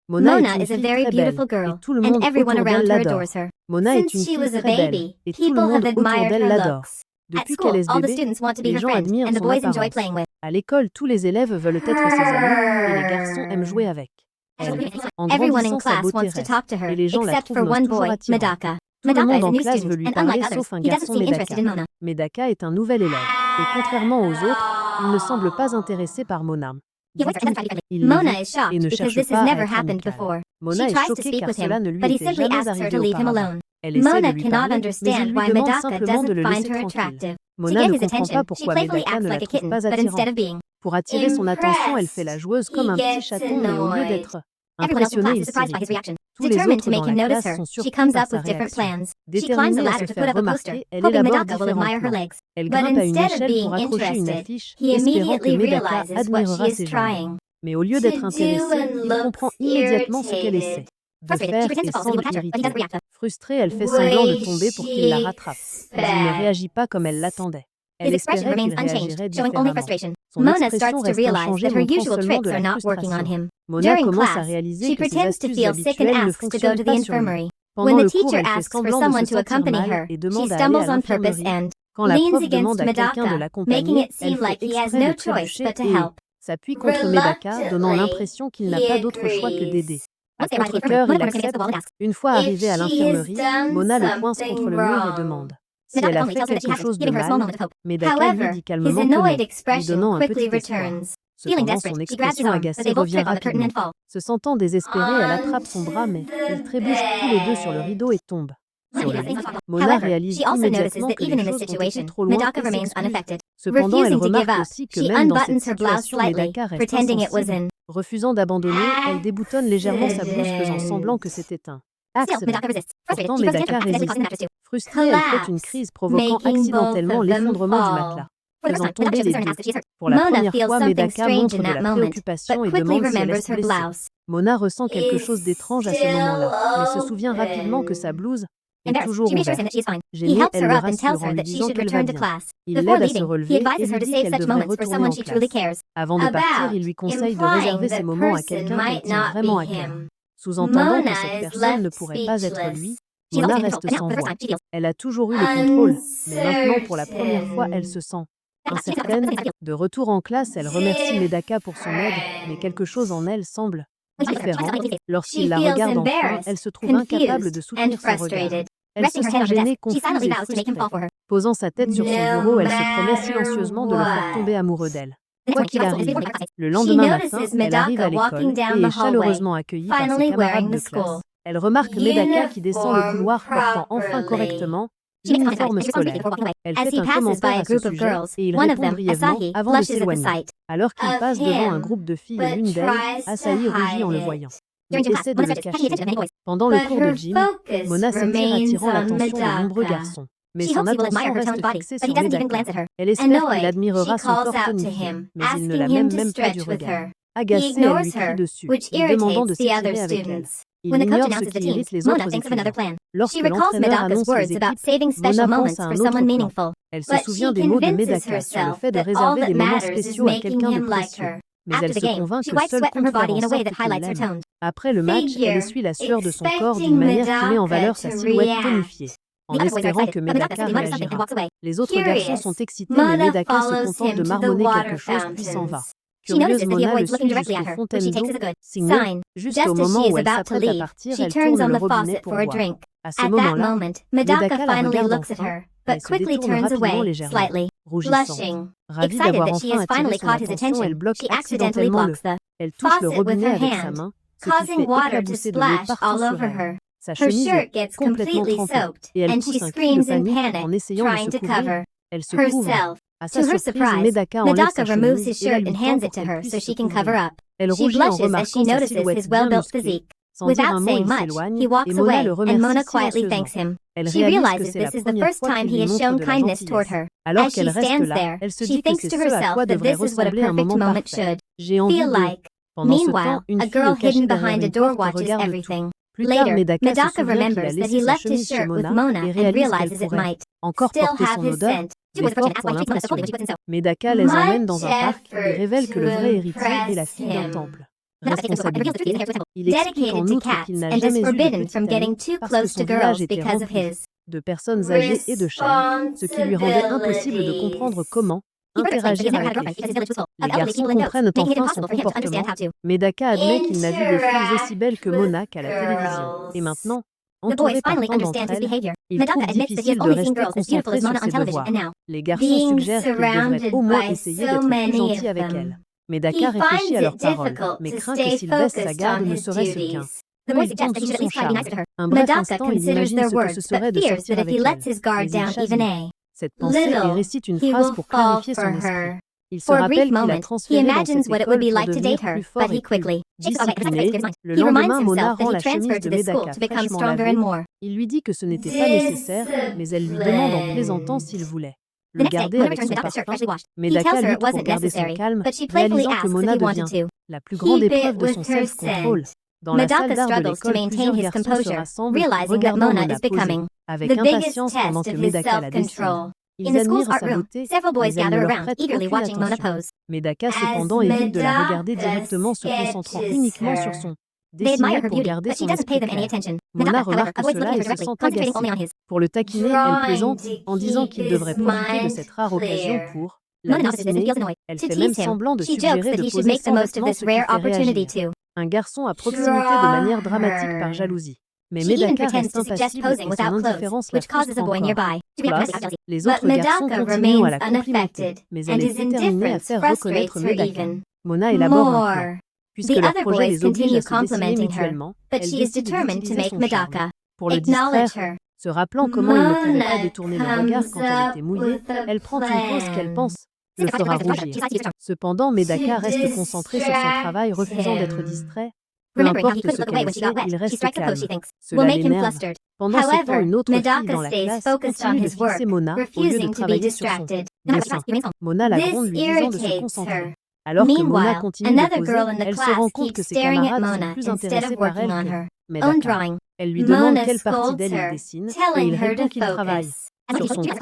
Mona Mona est une is a fille very très belle, beautiful et girl, tout le and monde everyone autour around d'elle her l'adore. adores her. Mona est Since une she fille was a très belle, baby, et tout le people monde have autour admired d'elle her l'adore. looks. At Depuis qu'elle school, est ce all the bébé, students want to be les her gens friend, admirent and the son boys enjoy apparence. playing with. À l'école, tous les élèves veulent être ses amis, et les garçons aiment jouer avec. Elle, en Everyone in grandissant, sa class beauté wants to reste, talk to et her, les gens la except trouvent for one toujours boy, attirante. Medaka. Tout le Medaka monde is a en new classe student, veut lui and parler, unlike others, sauf un he doesn't garçon seem Medaka. interested in Mona. Medaka est un nouvel élève, et contrairement aux autres, il ne semble pas intéressé par Mona. He Du avoids coup, her friendly. il Mona l'évite is et shocked ne because cherche this has pas à never être happened amical. before. Mona She est tries to choquée speak car with cela him, ne lui but he était simply jamais asks her arrivé to leave him auparavant. alone. Elle essaie de Mona lui cannot parler, mais il understand lui why demande Medaka simplement de doesn't le find laisser her tranquille. attractive. To Mona get ne his comprend pas attention, she pourquoi playfully Medaka acts ne la like a trouve kitten, pas but attirante. instead of being Pour attirer son attention, elle fait la impressed, joueuse comme he un petit gets chaton, mais au lieu annoyed. d'être Everyone else in impressionné, class il is surprised by his s'irrite. reaction. Tous les Determined autres to make dans la him notice classe her, sont she surpris comes par up sa with different réaction. plans. She climbs a Déterminée à ladder se to put faire up a poster, remarquer, elle hoping élabore Medaka will différents admire her plans. legs. Elle But grimpe à une instead of échelle being pour accrocher une interested, affiche, he espérant que immediately Medaka realizes what she admirera is ses jambes. trying Mais au lieu to d'être do intéressée, and il looks comprend immédiatement ce qu'elle essaie de Frustrated, she faire pretends et to fall so he semble will catch her, but he doesn't irritée. react. Frustrée, elle fait semblant de Way tomber pour qu'il la she rattrape, mais il ne réagit pas comme elle l'attendait. Elle His expression espérait remains qu'il unchanged, réagirait showing only différemment. frustration. Son Mona expression starts to reste realize inchangée, that her montrant usual seulement tricks de are la not working on frustration. him. Mona During commence à class, réaliser she que ses pretends to astuces feel sick and habituelles ne asks to go fonctionnent to the pas sur lui. infirmary. Pendant When the le cours, teacher elle fait asks for semblant de someone se to sentir accompany mal her, et she demande à aller à stumbles on purpose l'infirmerie. and Quand la leans prof against demande à quelqu'un de Medaka, making l'accompagner, it elle seem fait like he has exprès de no choice trébucher but to et help. s'appuie contre Medaka, donnant l'impression qu'il n'a pas d'autre choix que d'aider. À contre-cœur, il accepte. Une fois arrivé à l'infirmerie, Mona le coince contre le mur et demande si elle a fait quelque chose de mal. Medaka lui dit calmement que non, lui donnant un petit espoir. Cependant, son expression agacée revient rapidement. Se sentant désespérée, elle attrape son bras, mais ils trébuchent tous les deux sur le rideau et tombent sur le lit. Mona réalise immédiatement que les choses ont été trop loin et s'excuse. Cependant, elle remarque aussi que même dans cette situation, Medaka reste insensible. Refusant d'abandonner, elle déboutonne légèrement sa blouse, faisant semblant que c'était un accident. Pourtant, Medaka résiste. Frustrée, elle fait une crise, provoquant accidentellement l'effondrement du matelas, faisant tomber les deux. Pour la première fois, Medaka montre de la préoccupation et demande si elle est blessée. Mona ressent quelque chose d'étrange à ce moment-là, mais se souvient rapidement que sa blouse est toujours ouverte. Gênée, elle le rassure en lui disant qu'elle va bien. Il l'aide à se relever et lui dit qu'elle devrait retourner en classe. Avant de partir, il lui conseille de réserver ces moments à quelqu'un qu'elle tient vraiment à cœur. Sous-entendant que cette personne ne pourrait pas être lui, Mona reste sans voix. Elle a toujours eu le contrôle, mais maintenant, pour la première fois, elle se sent incertaine. De retour en classe, elle remercie Medaka pour son aide, mais quelque chose en elle semble différent. Lorsqu'il la regarde enfin, elle se trouve incapable de soutenir son regard. Elle se sent gênée, confuse et frustrée. Posant sa tête sur son bureau, elle se promet silencieusement de le faire tomber amoureux d'elle. Quoi qu'il arrive, le lendemain matin, elle arrive à l'école et est chaleureusement accueillie par ses camarades de classe. Elle remarque Medaka qui descend le couloir portant enfin correctement l'uniforme scolaire. Elle fait un commentaire à ce sujet et il répond brièvement avant de s'éloigner. Alors qu'il passe devant un groupe de filles et l'une d'elles, Asahi rougit en le voyant. Mais essaie de le cacher. Pendant le cours de gym, Mona s'étire attirant l'attention de nombreux garçons. Mais son attention reste fixée sur Medaka. Elle espère qu'il admirera son corps tonifié, mais il ne la même pas du regard. Agacée, elle lui crie dessus, lui demandant de s'étirer avec elle. Il ignore ce qui irrite les autres étudiants. Lorsque l'entraîneur annonce aux équipes, Mona pense à un autre plan. Elle se souvient des mots de Medaka sur le fait de réserver des moments spéciaux à quelqu'un de précieux. Mais elle se convainc que seul compte faire en sorte qu'il l'aime. Après le match, elle essuie la sueur de son corps d'une manière qui met en valeur sa silhouette tonifiée, en espérant que Medaka réagira. Les autres garçons sont excités, mais Medaka se contente de marmonner quelque chose puis s'en va. Curieuse, Mona le suit jusqu'aux fontaines d'eau, signe. Juste au moment où elle s'apprête à partir, elle tourne le robinet pour boire. À ce moment-là, Medaka la regarde enfin, mais se détourne rapidement légèrement, rougissant. Ravie d'avoir enfin attiré son attention, elle bloque accidentellement Elle touche le robinet avec sa main, ce qui fait éclabousser de l'eau partout sur elle. Sa chemise est complètement trempée, et elle pousse un cri de panique en essayant de se couvrir. Elle se couvre. À sa surprise, Medaka enlève sa chemise et la lui tend pour qu'elle puisse se couvrir. Elle rougit en remarquant sa silhouette bien musclée. Sans dire un mot, il s'éloigne, et Mona le remercie silencieusement. Elle réalise que c'est la première fois qu'il lui montre de la gentillesse. Alors qu'elle reste là, elle se dit que c'est ce à quoi devrait ressembler un moment parfait. J'ai envie de... Pendant ce temps, une fille cachée derrière une porte regarde tout. Plus tard, Medaka se souvient qu'il a laissé sa chemise chez Mona et réalise qu'elle pourrait encore porter son odeur, mais fort pour l'impressionner. Medaka les emmène dans un parc et révèle que le vrai héritier est la fille d'un temple. responsabilité. Il explique en outre qu'il n'a jamais eu de petite amie parce que son village était rempli de personnes âgées et de chênes, ce qui lui rendait impossible de comprendre comment interagir avec les filles. Les garçons comprennent enfin son comportement. Medaka admet qu'il n'a vu des filles aussi belles que Mona qu'à la télévision. Et maintenant, entouré par tant d'entre elles, il trouve difficile de rester concentré sur ses devoirs. Les garçons suggèrent qu'il devrait au moins essayer d'être plus gentil avec elle. Medaka réfléchit à leurs paroles, mais craint que s'il baisse sa garde ne serait-ce qu'un. Il tombe sous son charme. Un bref instant, il imagine ce que ce serait de sortir avec elle, mais il chasse cette pensée et récite une phrase pour clarifier son esprit. Il se rappelle qu'il a transféré dans cette école pour devenir plus fort et plus discipliné. Le lendemain, Mona rend la chemise de Medaka fraîchement lavée. Il lui dit que ce n'était pas nécessaire, mais elle lui demande en plaisantant s'il voulait le garder avec son parfum. Medaka lutte pour garder son calme, réalisant que Mona devient la plus grande épreuve de son self-control. Dans la salle d'art de l'école, plusieurs garçons se rassemblent, regardant Mona poser avec impatience pendant que Medaka la dessine. Ils admirent sa beauté, mais elle ne leur prête aucune attention. Medaka cependant évite de la regarder directement, se concentrant uniquement sur son dessiné pour garder son esprit clair. Mona remarque cela et se sent agacée. Pour le taquiner, elle plaisante en disant qu'il devrait profiter de cette rare occasion pour la dessiner. Elle fait même semblant de suggérer de poser sans vêtements, ce qui fait réagir un garçon à proximité de manière dramatique par jalousie. Mais Medaka reste impassible et son indifférence la frustre encore. Les autres garçons continuent à la complimenter, mais elle est déterminée à faire reconnaître Medaka. Mona élabore un plan. Puisque leur projet les oblige à se dessiner mutuellement, elle décide d'utiliser son charme. Pour le distraire, se rappelant comment il ne pouvait pas détourner le regard quand elle était mouillée, elle prend une pose qu'elle pense le fera rougir. Cependant, Medaka reste concentré sur son travail, refusant d'être distrait. Peu importe ce qu'elle sait, il reste calme. Cela l'énerve. Pendant ce temps, une autre fille dans la classe continue de fixer Mona au lieu de travailler sur son dessin. Mona la gronde lui disant de se concentrer. Alors que Mona continue de poser, elle se rend compte que ses camarades sont plus intéressés par elle que Medaka. Elle lui demande quelle partie d'elle il dessine, et il répond qu'il travaille sur son trou.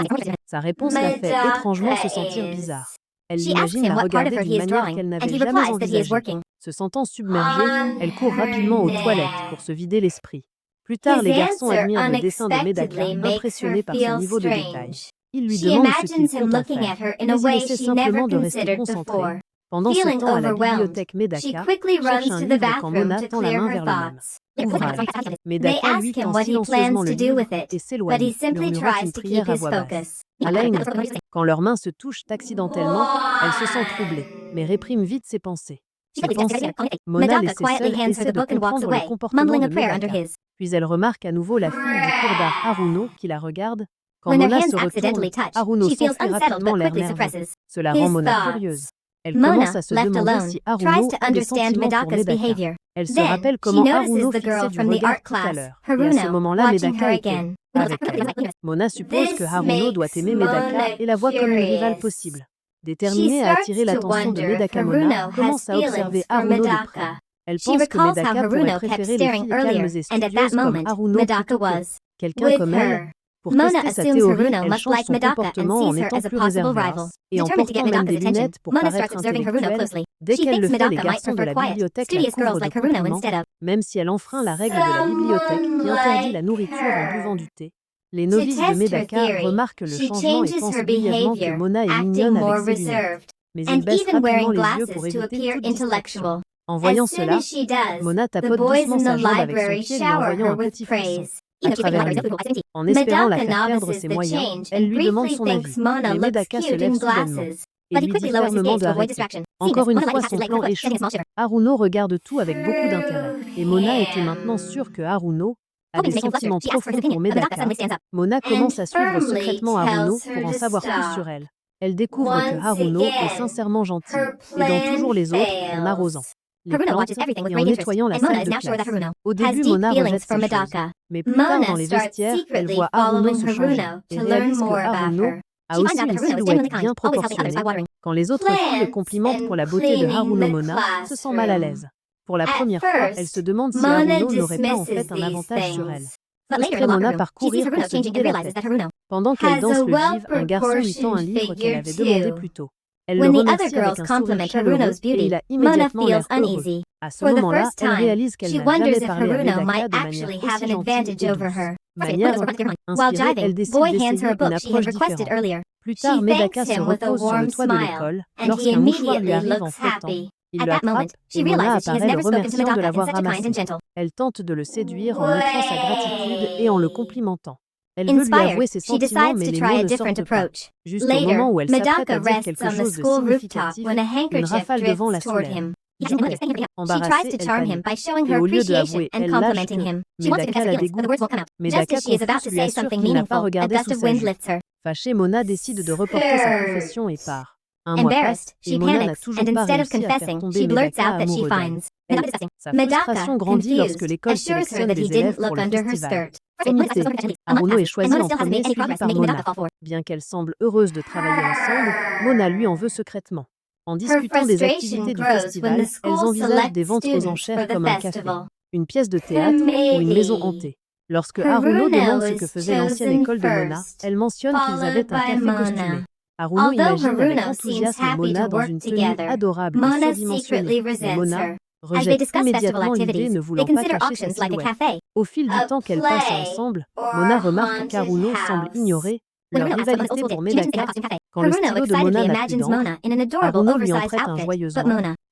Sa réponse la fait étrangement se sentir bizarre. Elle l'imagine la regarder d'une manière qu'elle n'avait jamais envisagée. Se sentant submergée, elle court rapidement aux toilettes pour se vider l'esprit. Plus tard, les garçons admirent le dessin de Medaka, impressionnés par son niveau de détail. Ils lui demandent ce qu'il compte en faire, mais il essaie simplement de rester concentré. Pendant ce temps, à la bibliothèque, Medaka cherche un livre quand Mona tend la main vers le même ouvrage. Medaka lui tend silencieusement le livre et s'éloigne, murmurant une prière à voix basse. Alain, quand leurs mains se touchent accidentellement, elle se sent troublée, mais réprime vite ses pensées. Mona, laissée seule, essaie de comprendre le comportement de Medaka. Puis elle remarque à nouveau la fille du cours d'art Haruno qui la regarde. Quand Mona se retourne, Haruno s'enfuit rapidement l'air nerveux. Cela rend Mona furieuse. Elle commence à se demander si Haruno a des sentiments pour Medaka. Elle se rappelle comment Haruno fixait du regard tout à l'heure. Et à ce moment-là, Medaka était avec elle. Mona suppose que Haruno doit aimer Medaka et la voit comme une rivale possible. Déterminée à attirer l'attention de Medaka, Mona commence à observer Haruno de près. Elle pense que Medaka pourrait préférer les filles calmes et studieuses comme Haruno plutôt que quelqu'un comme elle. Pour tester sa théorie, elle change son comportement en étant plus réservoire et en portant même des lunettes pour paraître intellectuelle. Dès qu'elle le fait, les garçons de la bibliothèque la couvrent de compliments, même si elle enfreint la règle de la bibliothèque qui interdit la nourriture en buvant du thé. Les novices de Medaka remarquent le changement et pensent brièvement que Mona est mignonne avec ses lunettes. Mais ils baissent rapidement les yeux pour éviter toute distraction. En voyant cela, Mona tapote doucement sa jambe avec son pied, lui envoyant un petit frisson à travers lui. En espérant la faire perdre ses moyens, elle lui demande son avis. Mais Medaka se lève soudainement et lui dit fermement d'arrêter. Encore une fois, son plan échoue. Haruno regarde tout avec beaucoup d'intérêt. Et Mona était maintenant sûre que Haruno a des sentiments profonds pour Medaka. Mona commence à suivre secrètement Haruno pour en savoir plus sur elle. Elle découvre que Haruno est sincèrement gentil et dans toujours les autres en arrosant les plantes et en nettoyant la salle de classe. Au début, Mona rejette ces choses. Mais plus tard dans les vestiaires, elle voit Haruno se changer et réalise que Haruno a aussi une silhouette bien proportionnée. Quand les autres filles complimentent pour la beauté de Haruno, Mona se sent mal à l'aise. Pour la première fois, elle se demande si Haruno n'aurait pas en fait un avantage sur elle. Frustrée, Mona part courir pour se vider la tête. Pendant qu'elle danse le jive, un garçon lui tend un livre qu'elle avait demandé plus tôt. Elle When le the other remercie avec girls un compliment sourire chaleureux Haruno's et beauty, il a Mona immédiatement feels l'air heureux. uneasy. À ce For the moment-là, first elle time, réalise qu'elle she n'a wonders jamais if parlé à Haruno Medaka might de manière actually have aussi an gentille advantage et over douce. her. Manière While inspirée, jiving, elle décide Boy hands her d'essayer a une book she had approche requested différente. earlier. Plus She tard, thanks Medaka se him with a repose sur le warm toit de smile, l'école and he lorsqu'un mouchoir lui immediately arrive en looks flottant. happy. Il At le that attrape moment, she et Mona realizes she has apparaît le never spoken to remerciant de Medaka in l'avoir such a kind and ramassé. gentle Elle tente de le séduire en montrant sa gratitude et en le complimentant. Elle veut lui Inspired, avouer ses she sentiments, decides mais to les try mots a ne different sortent pas. approach. Juste au Later, moment où elle s'apprête Medaka à dire rests quelque on the chose de school rooftop significatif, when a une handkerchief rafale de vent la drifts toward soulève. him. She She tries to charm him by showing Et her au lieu de appreciation avouer, and elle lâche complimenting que him. She wants to Medaka confess her la feelings, but the dégoûte. words won't come out. Just Medaka as she is about confuse to lui say assure something qu'il n'a pas meaningful, a regardé gust sous of sa wind jupe. lifts her. Fâchée, Mona décide de reporter sa confession et part. Un mois passe Embarrassed, et she Mona n'a panics, toujours and pas instead of réussi à faire confessing, tomber she blurts Medaka out that she amoureux d'elle. finds. Sa Medaka, frustration grandit lorsque confused, l'école assures her sélectionne that des he élèves didn't pour look le under her festival. skirt. Sommité, Haruno est choisi en premier, suivi par Mona. Mona. Bien qu'elle semble heureuse de travailler ensemble, Mona lui en veut secrètement. En Her discutant des frustration activités du grows when festival, the elles school envisagent selects des ventes aux students for enchères the comme un café, festival. une pièce de théâtre ou une maison hantée. Lorsque Haruno demande ce que faisait l'ancienne école de Mona, elle mentionne qu'ils avaient un café costumé. Haruno imagine avec enthousiasme Mona dans une tenue adorable et surdimensionnée, mais Mona rejette immédiatement l'idée, ne voulant pas cacher sa silhouette. Au fil du temps qu'elles passent ensemble, Mona remarque qu'Haruno semble ignorer leur rivalité pour Medaka. Quand le stylo de Mona n'a plus d'encre, Haruno lui en prête un joyeusement.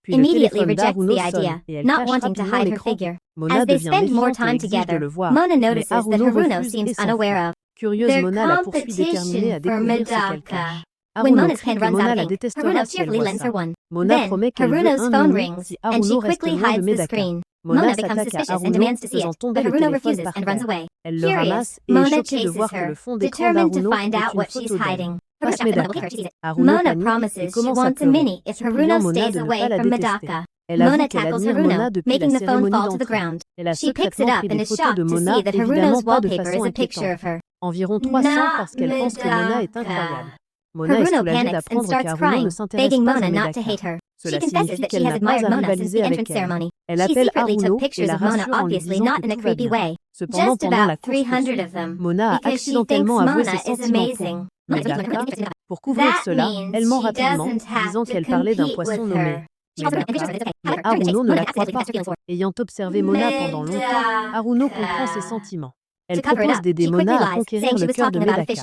Puis le téléphone d'Haruno sonne et elle cache rapidement l'écran. Mona devient méfiante et exige de le voir, mais Haruno refuse et s'enfuit. Curieuse, Mona la poursuit déterminée à découvrir ce qu'elle cache. Haruno crie que Mona la détestera si elle voit ça. Mona promet qu'elle veut un million si Haruno reste loin de Medaka. Mona s'attaque à Haruno, faisant tomber le téléphone par terre. Elle le ramasse et est choquée de voir que le fond d'écran d'Haruno est une photo d'elle. Face Medaka. Haruno panique et commence à pleurer, suppliant Mona de ne pas la détester. Elle avoue qu'elle admire Mona depuis la cérémonie d'entrée. Elle a secrètement pris des photos de Mona, évidemment pas de façon inquiétante. Environ 300 parce qu'elle pense que Mona est incroyable. Mona est soulagée d'apprendre qu'Haruno ne s'intéresse pas à Medaka. Cela signifie qu'elle n'a pas à rivaliser avec elle. Elle appelle Haruno et la rassure en lui disant que tout va bien. Cependant, pendant la course poursuite, Mona a accidentellement avoué ses sentiments pour Medaka. Pour couvrir cela, elle ment rapidement, disant qu'elle parlait d'un poisson nommé Medaka. Mais Haruno ne la croit pas. Ayant observé Mona pendant longtemps, Haruno comprend ses sentiments. Elle propose d'aider Mona à conquérir le cœur de Medaka.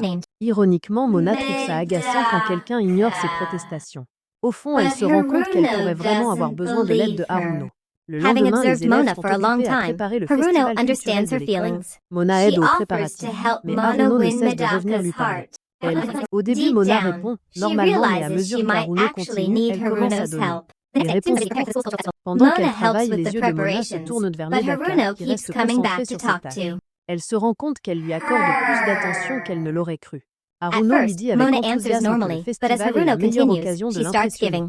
Ironiquement, Mona trouve ça agaçant quand quelqu'un ignore ses protestations. Au fond, elle se rend compte qu'elle pourrait vraiment avoir besoin de l'aide de Haruno. Le lendemain, les élèves sont occupés à préparer le festival culturel de l'école. Mona aide aux préparatifs, mais Haruno ne cesse de revenir lui parler. Au début, Mona répond normalement, mais à mesure qu'Haruno continue, elle commence à donner. Les réponses courtes. Pendant qu'elle travaille, les yeux de Mona se tournent vers Medaka, qui reste concentrée sur ses tâches. Elle se rend compte qu'elle lui accorde plus d'attention qu'elle ne l'aurait cru. Haruno lui dit avec enthousiasme que le festival est la meilleure occasion de l'impressionner.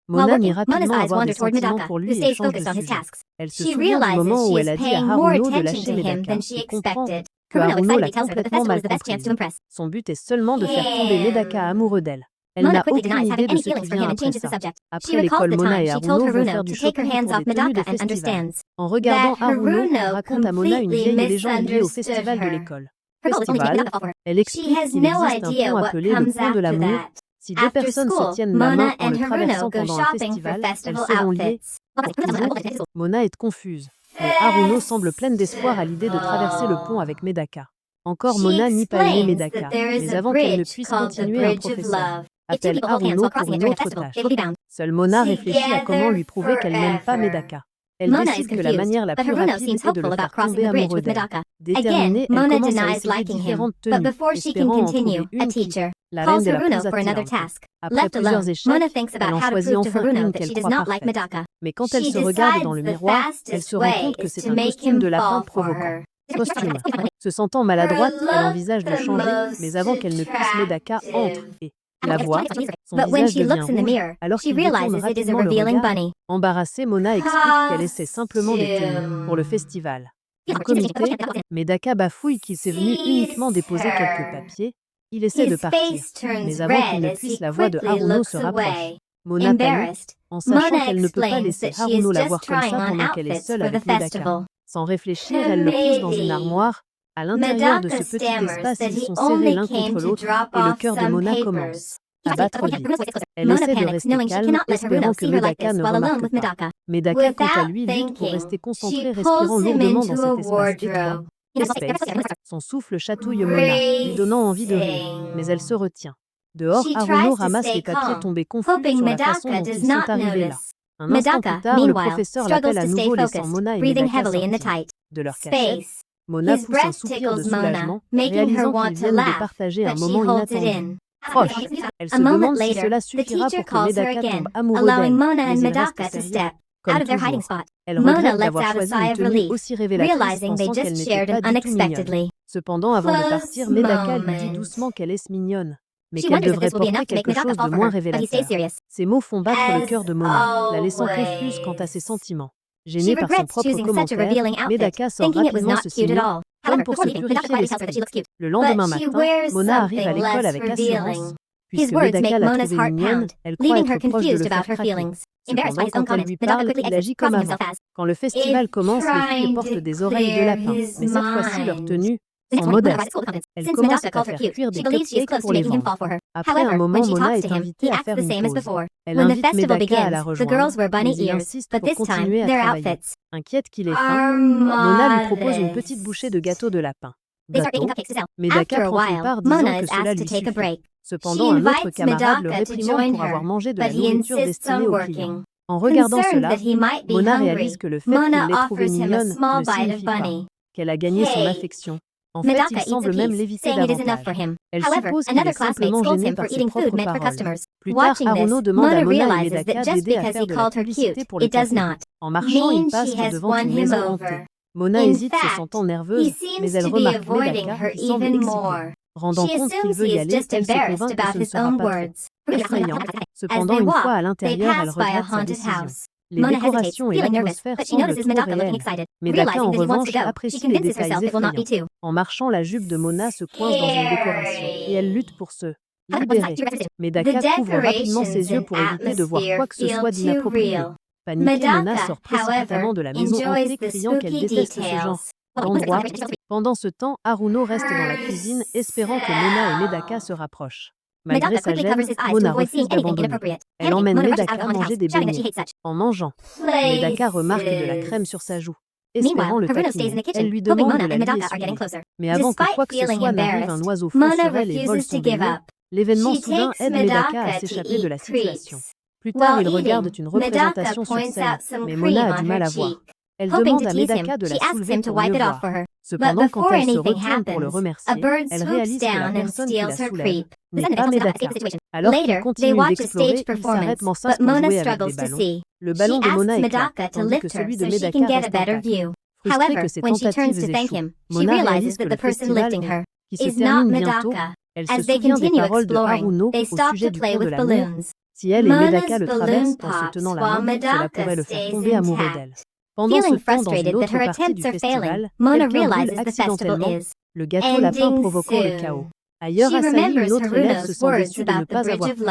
Mona nie rapidement avoir des sentiments pour lui et change de sujet. Elle se souvient du moment où elle a dit à Haruno de lâcher Medaka et comprend que Haruno l'a complètement mal comprise. Son but est seulement de faire tomber Medaka amoureux d'elle. Elle n'a aucune idée de ce qui vient après ça. Après l'école, Mona et Haruno vont faire du shopping pour des tenues de festival. En regardant Haruno, elle raconte à Mona une vieille légende liée au festival de l'école. Festival, elle explique qu'il existe un pont appelé le pont de l'amour. Si deux personnes se tiennent la main en le traversant pendant un festival, elles seront liées. Mona est confuse, mais Haruno semble pleine d'espoir à l'idée de traverser le pont avec Medaka. Encore Mona nie pas aimer Medaka, mais avant qu'elle ne puisse continuer, un professeur appelle Haruno pour une autre tâche. Seule Mona réfléchit à comment lui prouver qu'elle n'aime pas Medaka. Elle décide que la manière la plus rapide est de le faire tomber amoureux d'elle. Déterminée, elle commence à essayer différentes tenues, espérant en trouver une qui, la reine de la pose attirante. Après plusieurs échecs, elle en choisit enfin une qu'elle croit parfaite. Mais quand elle se regarde dans le miroir, elle se rend compte que c'est un costume de lapin provoquant. Costume. Se sentant maladroite, elle envisage de changer, mais avant qu'elle ne puisse, Medaka entre et la voit, son visage devient rouge, alors qu'il détourne rapidement le regard. Embarrassée, Mona explique qu'elle essaie simplement des tenues pour le festival. En comité, Medaka bafouille qu'il s'est venu uniquement déposer quelques papiers. Il essaie de partir, mais avant qu'il ne puisse, la voix de Haruno se rapproche. Mona panique, en sachant qu'elle ne peut pas laisser Haruno la voir comme ça pendant qu'elle est seule avec Medaka. Sans réfléchir, elle le pousse dans une armoire. À l'intérieur de ce petit espace, ils sont serrés l'un contre l'autre et le cœur de Mona commence. battre vite. Elle essaie de rester calme, espérant que Medaka ne remarque pas. Medaka, quant à lui, lutte pour rester concentré, respirant lourdement dans cet espace étroit. Space. Son souffle chatouille Mona, lui donnant envie de rire, mais elle se retient. Dehors, Haruno ramasse les papiers tombés confus sur la façon dont ils sont arrivés là. Un instant plus tard, le professeur l'appelle à nouveau, laissant Mona et Medaka sortir de leur cachette. Mona pousse un soupir de soulagement, réalisant qu'ils viennent de partager un moment inattendu. Proche. Elle se demande si cela suffira pour que Medaka tombe amoureux d'elle, mais il reste sérieux. Comme toujours. Elle regrette d'avoir choisi une tenue aussi révélatrice, pensant qu'elle n'était pas du tout mignonne. Cependant, avant de partir, Medaka lui dit doucement qu'elle est mignonne, mais qu'elle devrait porter quelque chose de moins révélateur. Ces mots font battre le cœur de Mona, la laissant confuse quant à ses sentiments. Gênée par son propre commentaire, Medaka sort rapidement ce signal, comme pour se purifier l'esprit. Le lendemain matin, Mona arrive à l'école avec assurance. Puisque Medaka l'a trouvée mignonne, elle croit être proche de le faire craquer. Cependant, quand elle lui parle, il agit comme avant. Quand le festival commence, les filles portent des oreilles de lapin, mais cette fois-ci leur tenue sont modestes. Elle commence à faire cuire des cupcakes pour les vendre. Après un moment, Mona est invitée à faire une pause. Elle invite Medaka à la rejoindre, mais il insiste pour continuer à travailler. Inquiète qu'il ait faim, Mona lui propose une petite bouchée de gâteau de lapin. Bientôt, Medaka prend une part, disant que cela lui suffit. Cependant, un autre camarade le réprimande pour avoir mangé de la nourriture destinée aux clients. En regardant cela, Mona réalise que le fait qu'il l'ait trouvée mignonne ne signifie pas qu'elle a gagné son affection. En fait, il semble même l'éviter davantage. Elle suppose qu'il est simplement gêné par ses propres paroles. Plus tard, Haruno demande à Mona et Medaka d'aider à faire de la publicité pour le café. En marchant, ils passent devant une maison hantée. Mona hésite, se sentant nerveuse, mais elle remarque Medaka qui semble excitée. Rendant compte qu'il veut y aller, elle se convainc que ce ne sera pas trop effrayant. Cependant, une fois à l'intérieur, elle regrette sa décision. Les décorations et l'atmosphère semblent trop réelles. Medaka, en revanche, apprécie les détails effrayants. En marchant, la jupe de Mona se coince dans une décoration, et elle lutte pour se libérer. Medaka couvre rapidement ses yeux pour éviter de voir quoi que ce soit d'inapproprié. Paniquée, Mona sort précipitamment de la maison hantée, criant qu'elle déteste ce genre d'endroit. Pendant ce temps, Haruno reste dans la cuisine, espérant que Mona et Medaka se rapprochent. Malgré sa gêne, Mona refuse d'abandonner. Elle emmène Medaka manger des beignets. En mangeant, Medaka remarque de la crème sur sa joue. Espérant le taquiner, elle lui demande de la lui essuyer. Mais avant que quoi que ce soit n'arrive, un oiseau fond sur elle et vole son beigne. L'événement soudain aide Medaka à s'échapper de la situation. Plus tard, ils regardent une représentation sur scène, mais Mona a du mal à voir. Elle demande à Medaka de la soulever pour mieux voir. Cependant, quand elle se retourne pour le remercier, elle réalise que la personne qui la soulève n'est pas Medaka. Alors qu'ils continuent d'explorer, ils s'arrêtent Mansa pour jouer avec des ballons. Le ballon de Mona éclate, tandis que celui de Medaka reste intact. Frustrée que ses tentatives échouent, Mona réalise que le festival, qui se termine bientôt, elle se souvient des paroles de Haruno au sujet du pont de l'amour. Si elle et Medaka le traversent en se tenant la main, cela pourrait le faire tomber amoureux d'elle. Pendant ce temps, dans une autre partie du festival, quelqu'un brûle accidentellement le gâteau lapin provoquant le chaos. Ailleurs à sa vie, une autre élève se sent déçue de ne pas avoir pu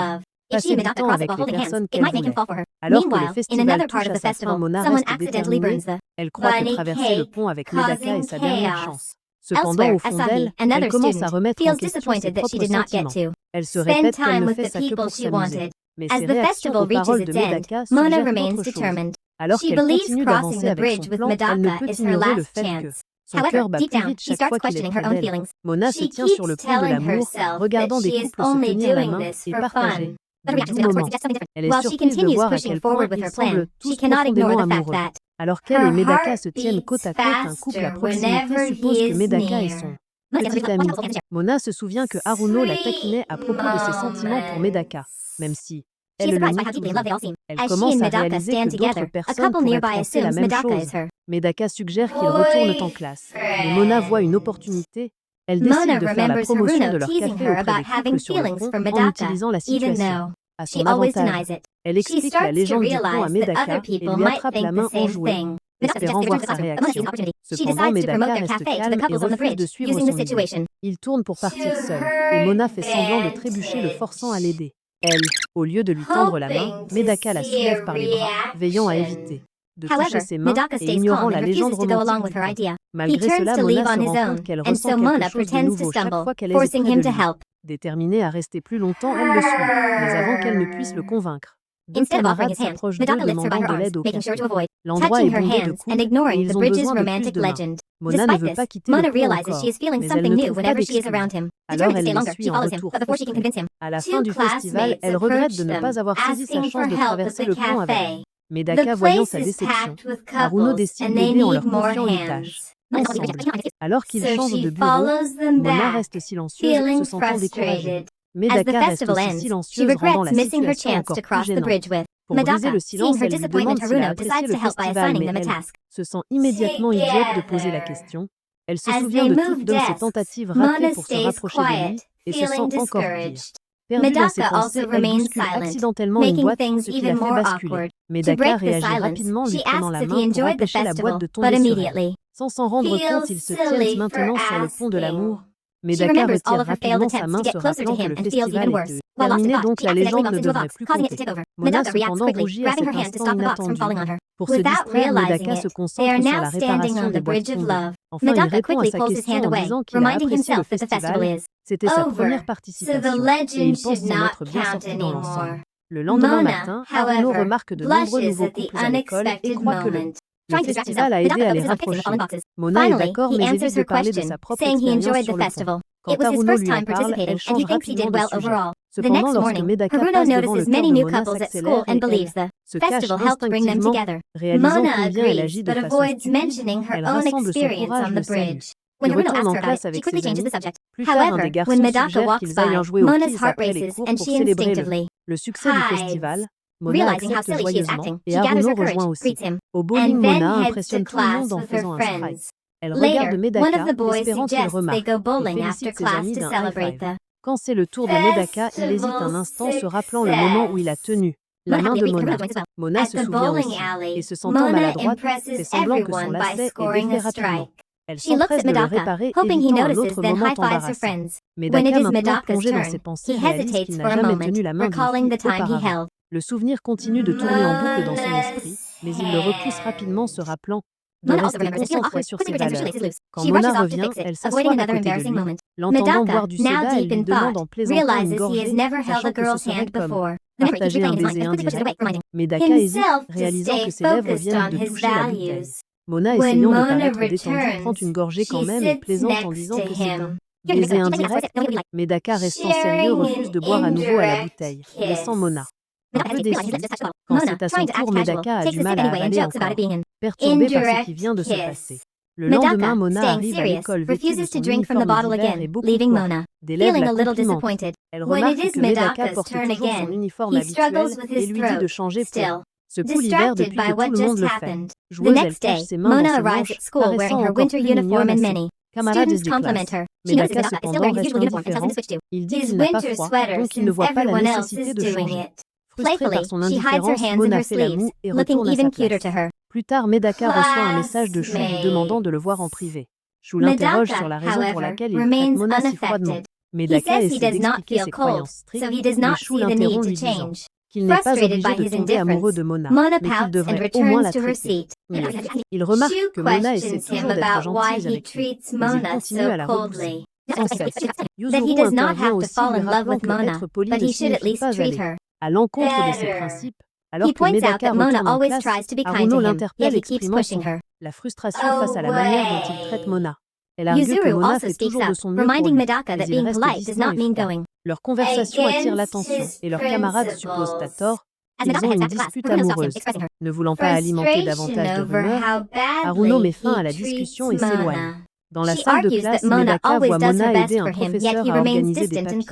passer du temps avec les personnes qu'elle voulait. Alors que le festival touche à sa fin, Mona reste déterminée. Elle croit que traverser le pont avec Medaka est sa dernière chance. Cependant, au fond d'elle, elle commence à remettre en question ses propres sentiments. Elle se répète qu'elle ne fait ça que pour s'amuser. Mais ses réactions aux paroles de Medaka suggèrent autre chose. Alors qu'elle continue d'avancer avec son plan, elle ne peut ignorer le fait que son cœur bat plus vite chaque fois qu'il est près d'elle. Mona se tient sur le pont de l'amour, regardant des couples se tenir la main et partager de doux moments. Elle est surprise de voir à quel point ils semblent tous profondément amoureux. Alors qu'elle et Medaka se tiennent côte à côte, un couple à proximité suppose que Medaka est son petit ami. Mona se souvient que Haruno la taquinait à propos de ses sentiments pour Medaka, même si elle le nie toujours. Elle commence à réaliser que d'autres personnes pourraient penser la même chose. Medaka suggère qu'ils retournent en classe. Mais Mona voit une opportunité. Elle décide de faire la promotion de leur café auprès des couples sur le pont en utilisant la situation à son avantage. Elle explique la légende du pont à Medaka et lui attrape la main enjouée, espérant voir sa réaction. Cependant, Medaka reste calme et refuse de suivre son idée. Il tourne pour partir seul, et Mona fait semblant de trébucher, le forçant à l'aider. Elle, au lieu de lui tendre la main, Medaka la soulève par les bras, veillant à éviter de toucher ses mains et ignorant la légende romantique. Malgré cela, Mona se rend compte qu'elle ressent quelque chose de nouveau chaque fois qu'elle est auprès de lui. Déterminée à rester plus longtemps, elle le suit, mais avant qu'elle ne puisse le convaincre. Deux Instead of offering camarades his hand, s'approchent d'eux Medaka lifts her by demandant her de l'aide arms, au making café. sure to avoid L'endroit touching est her bondé de hands and couples et ignoring the ils ont bridge's besoin de plus romantic de mains. legend. Mona ne Despite veut this, pas quitter le Mona pont realizes encore, she is feeling mais elle something ne new trouve pas whenever she is d'excuses. around him. Alors Determined to elle stay les longer, suit she en follows him, retour but before she can frustrée. convince him, À la fin two du festival, classmates elle regrette approach de ne them, pas avoir saisi sa asking for chance de help at traverser the le pont avec. cafe. Medaka, The voyant place sa is déception, packed with Haruno couples décide and they d'aider en need leur more confiant une hands. tâche. Ensemble. Alors qu'ils So changent she de bureau, follows them Mona back, reste silencieuse, se feeling sentant découragée. frustrated. As the Medaka reste festival aussi ends, she silencieuse, rendant regrets la missing her situation chance encore to plus cross the gênante. bridge with. Pour briser Medaka, le seeing silence, her elle lui disappointment, demande s'il a Haruno apprécié decides le to help by festival, assigning mais them a elle task. se sent immédiatement idiote de poser la Together. question. Elle se As souvient they de move toutes de ses desks, tentatives ratées Mona pour se stays rapprocher de lui quiet, et se feeling sent encore pire. discouraged. Perdue dans ses Medaka pensées, also elle remains bouscule silent, accidentellement une making boîte, things ce qui la even fait more basculer. awkward. To Medaka break the réagit silence, rapidement, lui she prenant asks la if he main pour enjoyed the empêcher la boîte festival, de but tomber sur elle. immediately Sans s'en rendre feels compte, ils se silly tiennent maintenant for sur le pont de l'amour. asking. She Medaka remembers all retire of her failed rapidement sa attempts main, to get se closer to rappelant que him le and feels even festival worse. est While lost in terminé, thought, donc she la accidentally légende bumps ne into a devrait box, plus causing it to compter. tip over. Mona Medaka reacts cependant quickly, rougit à grabbing her cet hand to instant stop the box from falling inattendu. on her. Pour se Without distraire, realizing Medaka se it, they concentre are sur now la standing réparation on des the boîtes bridge of tombées. love. Enfin, il Medaka répond à quickly sa pulls his question hand en away, disant qu'il a reminding apprécié le himself that the festival festival. is C'était sa over, première so the participation, et legend il should pense s'en not être bien count sorti dans l'ensemble. anymore. Le lendemain Mona, matin, Haruno however, remarque de nombreux blushes nouveaux at the couples à l'école et unexpected croit que le moment. le Trying to distract festival himself, a aidé Medaka à les focuses on fixing the rapprocher. fallen boxes. Mona est Finally, d'accord, he mais answers évite de her parler de question, sa propre saying he expérience enjoyed sur the le pont. festival. Quand It was his Haruno first lui en time parle, participating, elle and change he thinks he rapidement did de well sujet. overall. The Cependant, next lorsque morning, Medaka Haruno passe devant le notices cœur many de new Mona couples at s'accélère school et and elle believes the se cache festival helped bring them instinctivement, together. réalisant Mona combien elle agrees, agit de but façon avoids stupide. mentioning her Elle own rassemble son experience courage, on le the salue. bridge. Il When Haruno retourne asks en her about classe it, she avec quickly ses changes amis. the subject. Plus tard, un des However, garçons when Medaka suggère walks qu'ils aillent by, en jouer au Mona's quilles heart après les races cours and pour she célébrer instinctively le succès du hides. festival. Mona Realizing how accepte silly she is joyeusement acting, et she gathers Haruno her courage, rejoint aussi. greets him, Au bowling, and then Mona heads to impressionne tout le monde class en with her faisant un strike. friends. Elle regarde Later, one of Medaka, the boys espérant qu'il suggests they remarque, go et bowling after félicite ses class amis to d'un celebrate high-five. the Quand c'est le tour de Medaka, il hésite un instant, se rappelant le moment où il a tenu la main de Mona. Mona At se the souvient bowling aussi, alley, et se sentant Mona maladroite, fait impresses semblant que son everyone by lacet est scoring défait a rapidement. strike. Elle She looks s'empresse at de le Medaka, réparer, hoping he évitant un notices, autre then moment high-fives her embarrassant. friends. When Medaka, it is maintenant Medaka's plongé dans turn, ses pensées, he réalise hesitates qu'il for n'a a jamais moment, tenu la main d'une recalling fille the time he auparavant. held Le souvenir continue de tourner en boucle dans son esprit, mais il le repousse rapidement, se rappelant de Mona also rester remembers it feels concentré awkward, sur quickly ses pretends her valeurs. shoelace is loose. Quand She Mona rushes off to revient, fix it, elle s'assoit avoiding à another côté de embarrassing lui. moment. L'entendant boire Medaka, du now soda, elle deep lui in demande thought, en plaisantant une realizes he has gorgée, never held a sachant que ce girl's serait hand comme before. The memory keeps partager un replaying in his baiser mind as quickly pushes it indirect. away, reminding Medaka hésite, himself to réalisant que stay ses lèvres focused viennent on de his toucher la bouteille. values. Mona, When essayant de Mona paraître détendue, prend returns, une gorgée quand she même et sits plaisante en next disant to que c'est un him. baiser indirect. Medaka, restant sérieux, refuse de boire à nouveau à la bouteille, laissant Mona un peu déçue. Quand c'est à son tour, Medaka a du mal à avaler encore, perturbée par ce qui vient de se passer. Le lendemain, Mona arrive à l'école vêtue de son uniforme d'hiver et beaucoup quoi. Des lèvres la complimentent. Elle remarque que Medaka porte toujours son uniforme habituel et lui dit de changer pour ce coup l'hiver depuis que tout le monde le fait. Joueuse, elle cache ses mains dans ses manches, paraissant encore plus mignonne à ses camarades de classe. Medaka cependant reste indifférent. Il dit qu'il n'a pas froid, donc il ne voit pas la nécessité de changer. Frustrée par son indifférence, Mona fait la moue et retourne à sa place. Plus tard, Medaka reçoit un message de Shu lui demandant de le voir en privé. Shu l'interroge sur la raison pour laquelle il traite Mona si froidement. Medaka essaie d'expliquer ses croyances strictes, mais Shu l'interrompt lui disant qu'il n'est pas obligé de tomber amoureux de Mona, mais qu'il devrait au moins la traiter. Il remarque que Mona essaie toujours d'être gentille avec lui, mais il continue à la repousser. Sans cesse. Yuzuru intervient aussi, lui rappelant que être poli ne signifie pas aller à l'encontre de ses principes. Alors que Medaka retourne en classe, Haruno l'interpelle exprimant la frustration face à la manière dont il traite Mona. Elle argue que Mona fait toujours de son mieux pour lui, mais il reste distant et froid. Leur conversation attire l'attention et leurs camarades supposent à tort qu'ils ont une dispute amoureuse. Ne voulant pas alimenter davantage de rumeurs, Haruno met fin à la discussion et s'éloigne. Dans la salle de classe, Medaka voit Mona aider un professeur à organiser des papiers.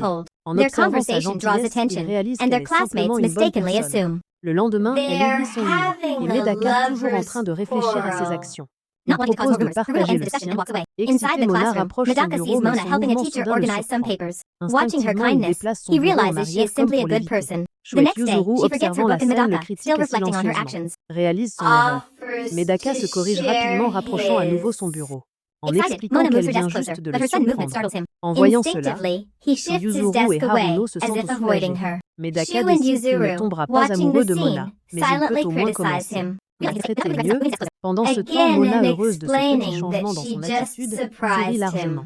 En observant sa gentillesse, il réalise qu'elle est simplement une bonne personne. Le lendemain, elle oublie son livre, et Medaka, toujours en train de réfléchir à ses actions. Il propose de partager le sien. Excitée, Mona rapproche son bureau, mais son mouvement soudain le surprend. Instinctivement, il déplace son bureau en arrière comme pour l'éviter. Shu et Yuzuru, observant la scène, le critiquent silencieusement. Réalise son erreur. Medaka se corrige rapidement, rapprochant à nouveau son bureau, en expliquant qu'elle vient juste de le surprendre. En voyant cela, Shu, Yuzuru et Haruno se sentent soulagés. Medaka décide qu'il ne tombera pas amoureux de Mona, mais il peut au moins commencer. La traiter mieux. Pendant ce temps, Mona, heureuse de ce petit changement dans son attitude, sourit largement.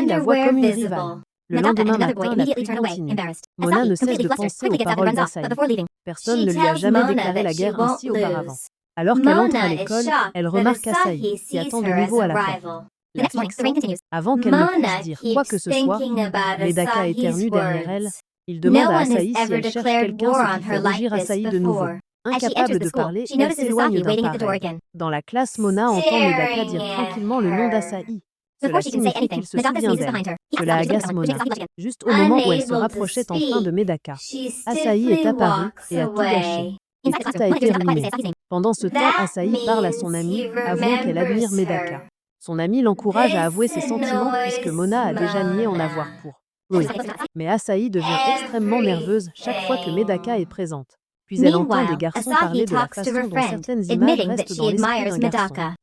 lui la voit comme une rivale. Le lendemain matin, la pluie continue. Mona ne cesse de penser aux paroles d'Asahi. Personne ne lui a jamais déclaré la guerre ainsi auparavant. Alors qu'elle entre à l'école, elle remarque Asahi, qui attend de nouveau à la porte. La fixant, avant qu'elle ne puisse dire quoi que ce soit, Medaka éternue derrière elle. Il demande à Asahi si elle cherche quelqu'un, ce qui fait rougir Asahi de nouveau. Incapable de parler, elle s'éloigne d'un pas raide. Dans la classe, Mona entend Medaka dire tranquillement le nom d'Asahi. Cela signifie qu'il se souvient d'elle. Cela agace Mona. Juste au moment où elle se rapprochait enfin de Medaka, Asahi est apparu et a tout gâché. Et tout a été ruiné. Pendant ce temps, Asahi parle à son amie, avouant qu'elle admire Medaka. Son amie l'encourage à avouer ses sentiments puisque Mona a déjà nié en avoir pour. Oui. Mais Asahi devient extrêmement nerveuse chaque fois que Medaka est présente. Puis elle entend des garçons parler de la façon dont certaines images restent dans l'esprit d'un garçon.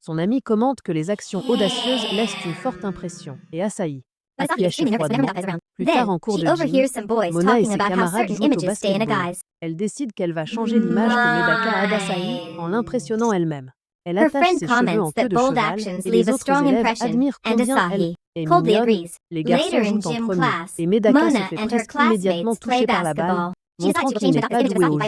Son ami commente que les actions audacieuses laissent une forte impression. Et Asahi acquiesce froidement. Plus tard en cours de gym, Mona et ses camarades jouent au basketball. Elle décide qu'elle va changer l'image que Medaka a d'Asahi en l'impressionnant elle-même. Elle attache ses cheveux en queue de cheval et les autres élèves admirent combien elle est mignonne. Les garçons jouent en premier et Medaka se fait presque immédiatement toucher par la balle, montrant qu'il n'est pas doué au jeu.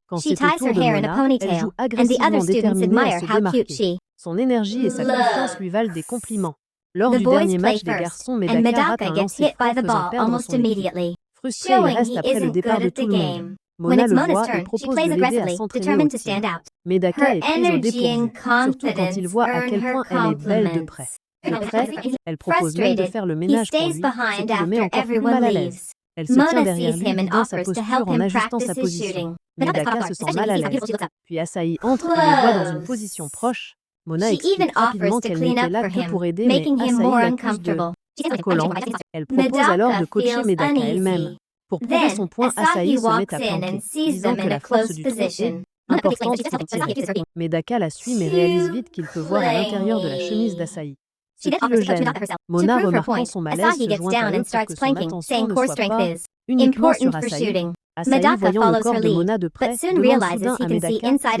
Quand c'est au tour de Mona, elle joue agressivement déterminée à se démarquer. Son énergie et sa confiance lui valent des compliments. Lors du dernier match des garçons, Medaka rate un lancer franc faisant perdre son équipe. Frustré, il reste après le départ de tout le monde. Mona le voit et propose de l'aider à s'entraîner au tir. Medaka est prise au dépourvu, surtout quand il voit à quel point elle est belle de près. De près, elle propose même de faire le ménage pour lui, ce qui le met encore plus mal à l'aise. Elle se tient derrière lui, guidant sa posture en ajustant sa position. Medaka se sent mal à l'aise. Puis Asahi entre et les voit dans une position proche. Mona explique rapidement qu'elle n'était là que pour aider, mais Asahi l'accuse de collant. Elle propose alors de coacher Medaka elle-même. Pour prouver son point, Asahi se met à planter, disant que la force du tronc est importante pour tirer. Medaka la suit mais réalise vite qu'il peut voir à l'intérieur de la chemise d'Asahi. Ce qui le gêne. Mona, remarquant son malaise, se joint à eux pour que son attention ne soit pas uniquement sur Asahi. Asahi, voyant le corps de Mona de près, demande soudain à Medaka s'il n'aime pas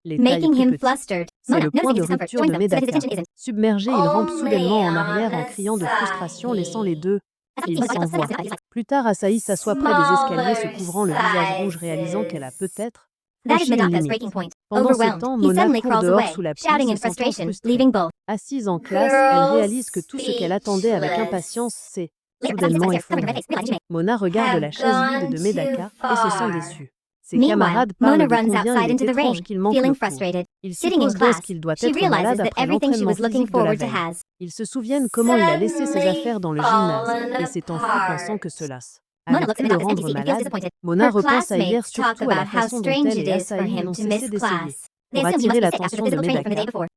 les tailles plus petites. C'est le point de rupture de Medaka. Submergé, il rampe soudainement en arrière en criant de frustration, laissant les deux. Il s'envoie. Plus tard, Asahi s'assoit près des escaliers, se couvrant le visage rouge, réalisant qu'elle a peut-être franchi une limite. Pendant ce temps, Mona court dehors sous la pluie, se sentant frustrée. Assise en classe, elle réalise que tout ce qu'elle attendait avec impatience s'est soudainement effondré. Mona regarde la chaise vide de Medaka et se sent déçue. Ses camarades parlent de combien il est étrange qu'il manque le cours. Ils supposent donc qu'il doit être malade après l'entraînement physique de la veille. Ils se souviennent comment il a laissé ses affaires dans le gymnase et s'est enfui pensant que cela allait le rendre malade. Mona repense à hier, surtout à la façon dont elle et Asahi n'ont cessé d'essayer. Pour attirer l'attention de Medaka,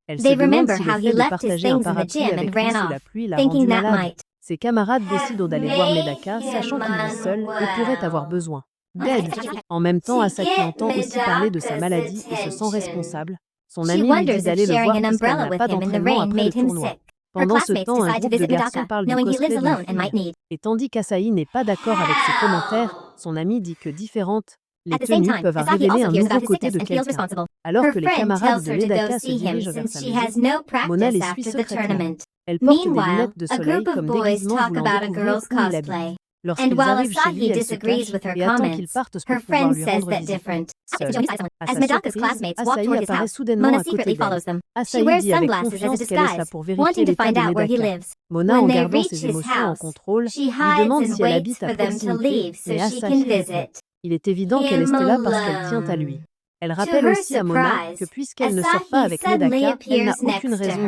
elle se demande si le fait de partager un parapluie avec lui sous la pluie l'a rendu malade. Ses camarades décident d'aller voir Medaka, sachant qu'il vit seul et pourrait avoir besoin d'aide. En même temps, Asaki entend aussi parler de sa maladie et se sent responsable. Son ami lui dit d'aller le voir puisqu'elle n'a pas d'entraînement après le tournoi. Pendant ce temps, un groupe de garçons parle du cosplay d'une fille. Et tandis qu'Asahi n'est pas d'accord avec ses commentaires, son ami dit que différentes les tenues peuvent révéler un nouveau côté de quelqu'un. Alors que les camarades de Medaka se dirigent vers sa maison, Mona les suit secrètement. Elle porte des lunettes de soleil comme déguisement voulant découvrir où il habite. Lorsqu'ils arrivent chez lui, elle se cache et attend qu'ils partent pour pouvoir lui rendre visite. Seule. À sa surprise, Asahi apparaît soudainement à côté d'elle. Asahi dit avec confiance qu'elle est là pour vérifier l'état de Medaka. Mona, en gardant ses émotions en contrôle, lui demande si elle habite à proximité, mais Asahi hésite. Il est évident qu'elle est là parce qu'elle tient à lui. Elle rappelle aussi à Mona que puisqu'elle ne sort pas avec Medaka, elle n'a aucune raison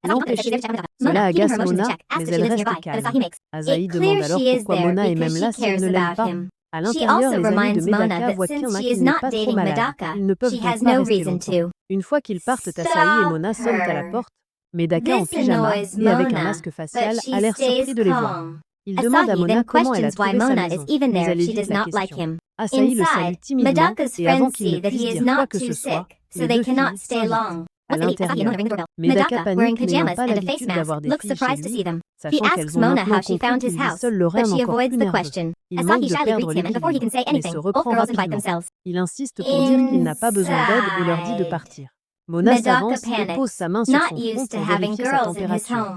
de l'empêcher. Cela agace Mona, mais elle reste calme. Asahi demande alors pourquoi Mona est même là si elle ne l'aime pas. À l'intérieur, les amis de Medaka voient qu'il y en a qui n'est pas trop malade. Ils ne peuvent donc pas rester longtemps. Une fois qu'ils partent, Asahi et Mona sonnent à la porte. Medaka en pyjama et avec un masque facial a l'air surpris de les voir. Il demande à Mona comment elle a trouvé sa maison, mais elle évite la question. Asahi le salue timidement et avant qu'il ne puisse dire quoi que ce soit, les deux filles s'invitent. À l'intérieur, Medaka panique n'ayant pas l'habitude d'avoir des filles chez lui, sachant qu'elles ont maintenant compris qu'il vit seul le rêve encore plus nerveux. Il manque de perdre l'équilibre, mais se reprend rapidement. Il insiste pour dire qu'il n'a pas besoin d'aide et leur dit de partir. Mona s'avance et pose sa main sur son front pour vérifier sa température.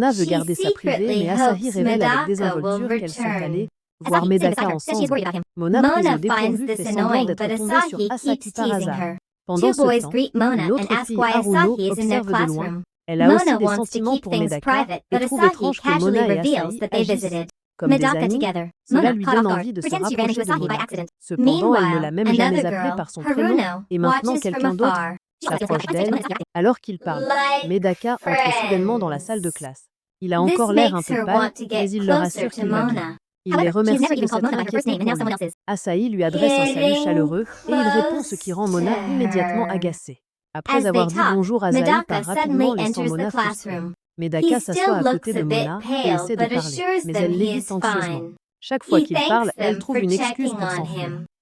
Mona veut She garder sa privée, secretly mais Asahi hopes révèle avec Medaka désinvolture will qu'elles sont return. allées Asahi voir stays Medaka beside her, says she's ensemble. worried about him. Mona, prise Mona au dépourvu, finds fait this semblant annoying, d'être but tombée sur Asahi Asaki keeps par teasing hasard. her. Pendant Two ce boys temps, greet Mona une and autre ask fille, why Haruno, Asahi is in their observe de loin. classroom. Elle a aussi Mona des wants to sentiments keep pour things Medaka private, et but trouve Asahi étrange que casually Mona et reveals Asahi that they agissent visited comme des Medaka amis. together. Cela Mona, lui caught donne off guard, envie de se pretends she ran into rapprocher de Asahi by Mona. accident. Cependant, elle ne l'a Meanwhile, même jamais another appelée girl, par son prénom, Haruno, et maintenant watches from quelqu'un d'autre afar. s'approche d'elle. Alors qu'il parle, Like Medaka entre soudainement dans la salle de friends. classe. Il a This encore l'air un makes peu her pâle, want to mais get il leur closer assure to qu'il va bien. Mona. Il les However, she has remercie never de even called s'être Mona by her first inquiétés name, and now pour someone lui. else is. Asahi lui adresse un salut Getting chaleureux, et il répond, ce qui rend close Mona to immédiatement her. agacée. Après As they avoir dit talk, bonjour, Asahi Medaka part suddenly rapidement, laissant enters the Mona frustrée. classroom. Medaka He s'assoit still à looks côté de a bit Mona et pale, essaie de but parler, assures mais them elle he is l'évite anxieusement. fine. Chaque fois He qu'il parle, thanks elle them trouve for une excuse checking pour on s'enfuir. him.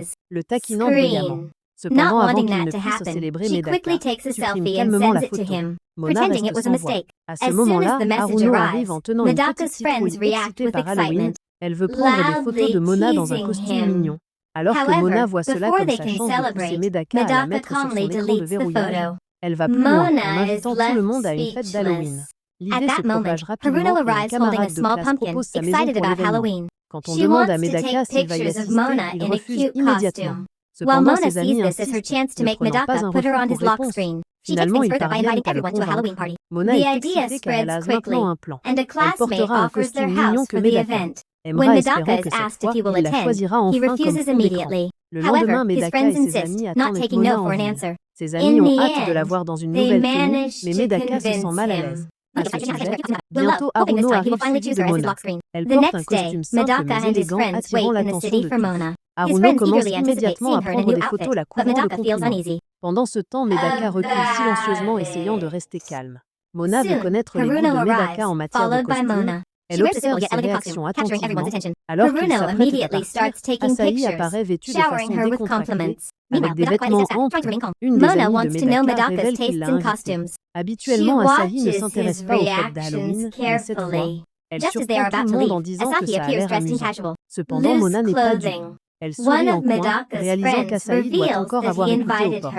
his le taquinant bruyamment. screen. Cependant, Not avant wanting qu'il that ne to puisse happen, célébrer she quickly Medaka, takes a supprime selfie and calmement la sends it to photo. him, Mona pretending it reste was a sans voix. mistake. À ce As soon moment-là, as the messenger Haruno arrives, arrive en tenant une Medaka's petite citrouille friends react excitée with par Halloween. excitement, Elle veut prendre des photos de Mona dans un teasing costume him. mignon. Alors que Mona However, voit cela before comme they sa can chance de pousser celebrate, Medaka à la Medaka mettre sur son calmly écran de deletes the verrouillage, photo. elle va plus loin en Mona is invitant tout le left monde à une fête d'Halloween. speechless. At L'idée se that moment, propage Haruno rapidement et un arrives holding a camarade de small classe pumpkin, propose sa maison excited pour about l'événement. Halloween. Quand on She demande wants à to Medaka take s'il va y pictures of assister, Mona il in a refuse cute immédiatement. costume. While Cependant, Mona ses sees amis this as her insistent, chance to ne make prenant Medaka pas un put her refus on pour his lock réponse. screen. She takes Finalement, things ils further by parviennent inviting à le everyone to a Halloween convaincre. party. Mona The est idea excitée car elle a spreads quickly, maintenant un plan. and a Elle classmate portera un offers their costume mignon house que for the Medaka event. aimera, When espérant Medaka que is cette asked fois, if he will il la attend, choisira he enfin comme refuses fond d'écran. immediately. Le lendemain, However, his Medaka friends et ses insist, amis not attendent taking Mona no en for an ville. answer. Ses In amis ont the hâte de la end, voir dans une they nouvelle tenue, manage mais to Medaka se sent convince mal à him. l'aise. À ce sujet, Well, bientôt hoping this Haruno time he will arrive finally suivi choose de her as his Mona. lock screen. Elle The porte un next day, costume simple Medaka mais and his élégant, friends attirant wait in the l'attention city de for tous. Mona. His Haruno friends commence eagerly anticipate immédiatement à seeing her in a prendre new des outfit, photos la but couvrant de Medaka feels compliments. uneasy. Pendant ce temps, Medaka recule silencieusement, essayant de rester calme. Mona veut connaître les goûts de Medaka en matière de Followed by costume. Mona. Elle observe ses réactions attentivement, alors qu'il s'apprête à partir, Asahi apparaît vêtue de façon décontractée, avec des vêtements amples. Une des amies de Medaka révèle qu'il l'a invitée. Habituellement, Asahi ne s'intéresse pas aux fêtes d'Halloween, mais cette fois, elle surprend tout le monde en disant que ça a l'air amusant. Cependant, Mona n'est pas dupe. Elle sourit en coin, réalisant qu'Asahi doit encore avoir écouté aux portes.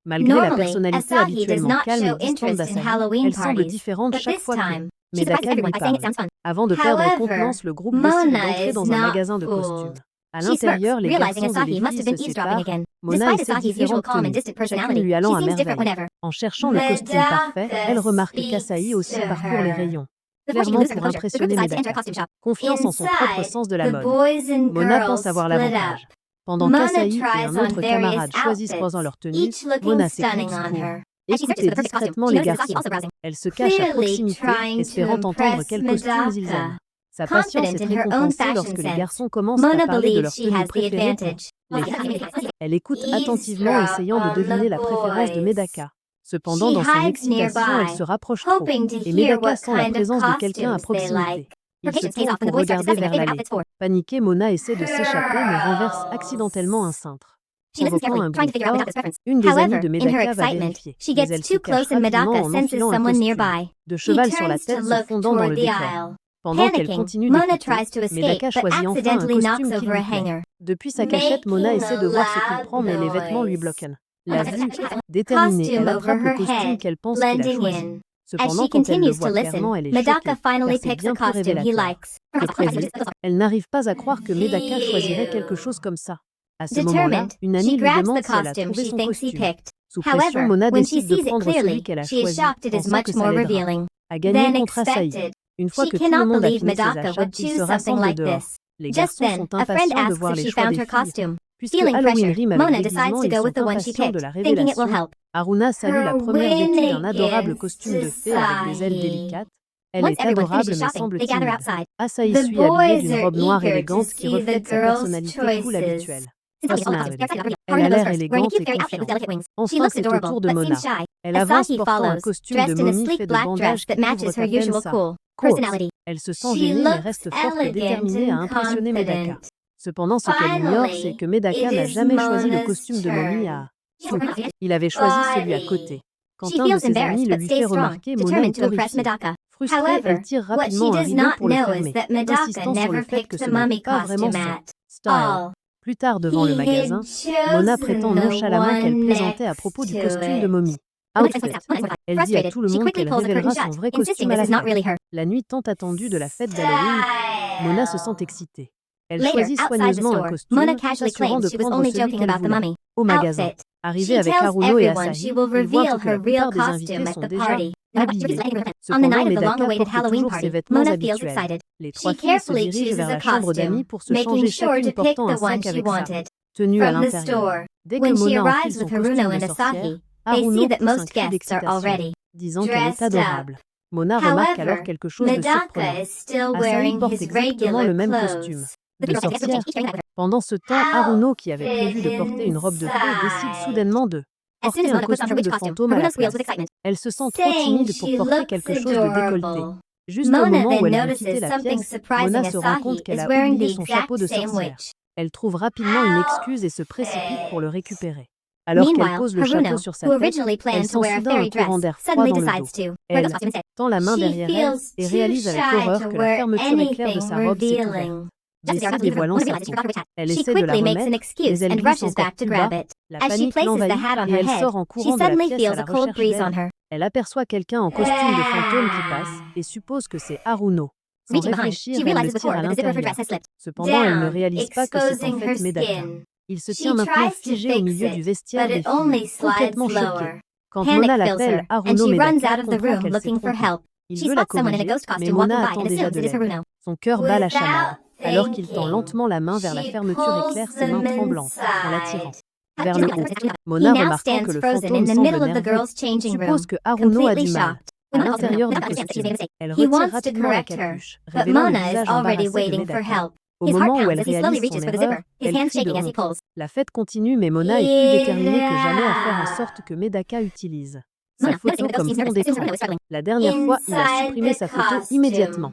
Malgré la personnalité habituellement calme et distante d'Asahi, elle semble différente chaque fois que Medaka lui parle. Avant de perdre contenance, le groupe décide d'entrer dans un magasin de costumes. À l'intérieur, les garçons et les filles se séparent. Mona essaie différentes tenues, chacune lui allant à merveille. En cherchant le costume parfait, elle remarque qu'Asahi aussi parcourt les rayons. Clairement pour impressionner Medaka. Confiance en son propre sens de la mode. Mona pense avoir l'avantage. Pendant qu'Asahi et un autre camarade choisissent croisant leur tenue, Mona s'éclipse pour écouter discrètement les garçons. Elle se cache à proximité, espérant entendre quel costume ils aiment. Sa patience est récompensée lorsque les garçons commencent à parler de leur tenue préférée pour les filles. Elle écoute attentivement, essayant de deviner la préférence de Medaka. Cependant, dans son excitation, elle se rapproche trop, et Medaka sent la présence de quelqu'un à proximité. Il se tourne pour regarder vers l'allée. Paniquée, Mona essaie de s'échapper, mais renverse accidentellement un cintre, provoquant un bruit fort. Une des amies de Medaka va vérifier, mais elle se cache rapidement en enfilant un costume de cheval sur la tête, se fondant dans le décor. Pendant qu'elle continue d'écouter, Medaka choisit enfin un costume qui lui plaît. Depuis sa cachette, Mona essaie de voir ce qu'il prend, mais les vêtements lui bloquent. La vue, déterminée, elle attrape le costume qu'elle pense qu'il a choisi. Cependant, quand elle le voit clairement, elle est choquée, car c'est bien plus révélateur que prévu. Elle n'arrive pas à croire que Medaka choisirait quelque chose comme ça. À ce moment-là, une amie lui demande si elle a trouvé son costume. Sous pression, Mona décide de prendre celui qu'elle a choisi, pensant que ça l'aidera à gagner contre Asahi. Une fois que tout le monde a fini ses achats, ils se rassemblent dehors. Les garçons sont impatients de voir les choix des filles. Puisque Halloween rime avec déguisement, ils sont impatients de la révélation. Haruna salue la première vêtue d'un adorable costume de fée avec des ailes délicates. Elle est adorable mais semble timide. Asahi suit habillée d'une robe noire élégante qui reflète sa personnalité cool habituelle. Elle a l'air élégante et confiante. Enfin, c'est au tour de Mona. Elle avance portant un costume de momie fait de bandages qui couvre à peine sa course. Elle se sent gênée mais reste forte et déterminée à impressionner Medaka. Cependant, ce qu'elle ignore, c'est que Medaka n'a jamais choisi le costume de momie à tout. Il avait choisi celui à côté. Quand un de ses amis le lui fait remarquer, Mona est horrifiée. Frustrée, elle tire rapidement un rideau pour le fermer, insistant sur le fait que ce n'est pas vraiment son style. Plus tard, devant le magasin, Mona prétend nonchalamment qu'elle plaisantait à propos du costume de momie. Outfit. Elle dit à tout le monde qu'elle révélera son vrai costume à la fin. La nuit tant attendue de la fête d'Halloween, Mona se sent excitée. Elle choisit soigneusement un costume, s'assurant de prendre celui qu'elle voulait. Au magasin, arrivée avec Haruno et Asahi, ils voient que la plupart des invités sont déjà habillés. Cependant, Medaka porte toujours ses vêtements habituels. Les trois filles se dirigent vers la chambre d'amis pour se changer chacune portant un sac avec sa tenue à l'intérieur. Dès que Mona enfile son costume de sorcière, Haruno pousse un cri d'excitation, disant qu'elle est adorable. Mona remarque alors quelque chose de surprenant. Asahi porte exactement le même costume de sorcière. Pendant ce temps, Haruno, qui avait prévu de porter une robe de fée, décide soudainement de porter un costume de fantôme à la place. Elle se sent trop timide pour porter quelque chose de décolleté. Juste au moment où elle veut quitter la pièce, Mona se rend compte qu'elle a oublié son chapeau de sorcière. Elle trouve rapidement une excuse et se précipite pour le récupérer. Alors qu'elle pose le chapeau sur sa tête, elle sent soudain un courant d'air froid dans le dos. Elle tend la main derrière elle et réalise avec horreur que la fermeture éclair de sa robe s'est ouverte. Jessie dévoilant sa peau. Elle essaie de la remettre, mais elle glisse encore plus bas. La panique l'envahit et elle sort en courant de la pièce à la recherche d'elle. Elle aperçoit quelqu'un en costume de fantôme qui passe et suppose que c'est Haruno. Sans réfléchir, elle le tire à l'intérieur. Cependant, elle ne réalise pas que c'est en fait Medaka. Il se tient maintenant figé au milieu du vestiaire des filles, complètement choqué. Quand Mona l'appelle, Haruno Medaka comprend qu'elle s'est trompée. Il veut la corriger, mais Mona attend déjà de l'aide. Son cœur bat la chamade. Alors qu'il tend lentement la main vers la fermeture, éclaire ses mains tremblantes en l'attirant vers le haut. Mona, remarquant que le fantôme semble nerveux, suppose que Haruno a du mal. À l'intérieur du costume, elle retire rapidement la capuche, révélant le visage embarrassé de Medaka. Au moment où elle réalise son erreur, elle crie de honte. La fête continue, mais Mona est plus déterminée que jamais à faire en sorte que Medaka utilise sa photo comme fond d'écran. La dernière fois, il a supprimé sa photo immédiatement.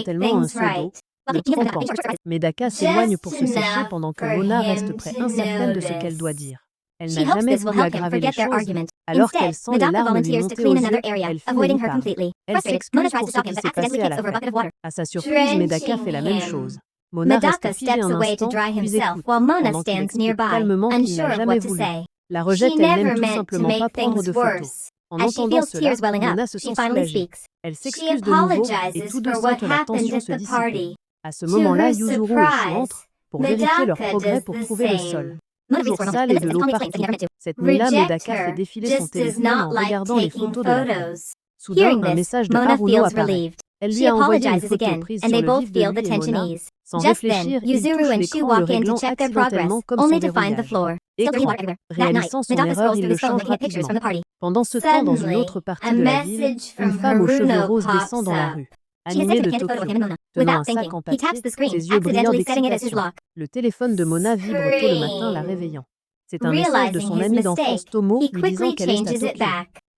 accidentellement un things seau d'eau, right. le Well, he doesn't trempant. have to be Medaka s'éloigne pour se Just sécher enough pendant que for Mona him reste près to incertaine de ce notice. qu'elle doit dire. Elle She n'a hopes jamais this will voulu help him aggraver les forget their choses, argument. alors qu'elle Instead, sent les Medaka larmes lui volunteers to monter clean aux another yeux, area, elle finit avoiding her par. completely. Elle Frustrated, Mona s'excuse tries pour to ce stop qui him but s'est passé accidentally à kicks la over a fête. bucket of water. À sa surprise, Medaka fait la même chose. Mona reste Medaka figée steps un away to instant, dry puis himself écoute, while Mona pendant qu'il stands explique nearby, calmement qu'il unsure n'a of jamais what to voulu. say. La She rejette, elle n'aime never tout meant to simplement pas make prendre things de photos. worse. En As she entendant feels cela, tears welling up, Mona se she sent finally soulagée. speaks. Elle She s'excuse de nouveau, et apologizes tous deux for what sentent la happened tension at se the dissiper. party. À ce To moment-là, her Yuzuru et Shu surprise, entrent pour vérifier leur Medaka progrès does pour the trouver le same. sol. Mona Toujours reads for sale et de l'eau Medaka partout. explains that he never meant to. Cette nuit-là, Reject Medaka fait her défiler son just does téléphone not en like regardant les taking photos de la fête. photos. Soudain, Hearing un this, message de Mona Haruno feels apparaît. relieved. Elle She lui a envoyé une apologizes photo again, prise and sur they le both vif de feel lui the et tension Mona. ease. Sans Just then, réfléchir, il Yuzuru touche and Shu l'écran, le walk in to réglant check their progress, accidentellement comme only son to find the verrouillage. floor still drinking Écran. water everywhere. That night, Réalisant son Medaka erreur, scrolls il through le his phone change looking at pictures from rapidement. the party. Pendant ce temps, dans une Suddenly, autre a partie de la ville, message une from femme aux cheveux Haruno roses pops descend dans la up. rue, She has animée taken de a candid photo of Tokyo. him and Mona. Tenant un Without sac thinking, en he taps papier, the screen, ses yeux brillants accidentally setting it as his d'excitation. lock. Le téléphone de Mona vibre tôt le matin, la réveillant. C'est un message de Realizing son his ami d'enfance mistake, Tomo he lui disant quickly qu'elle est à changes it Tokyo. back.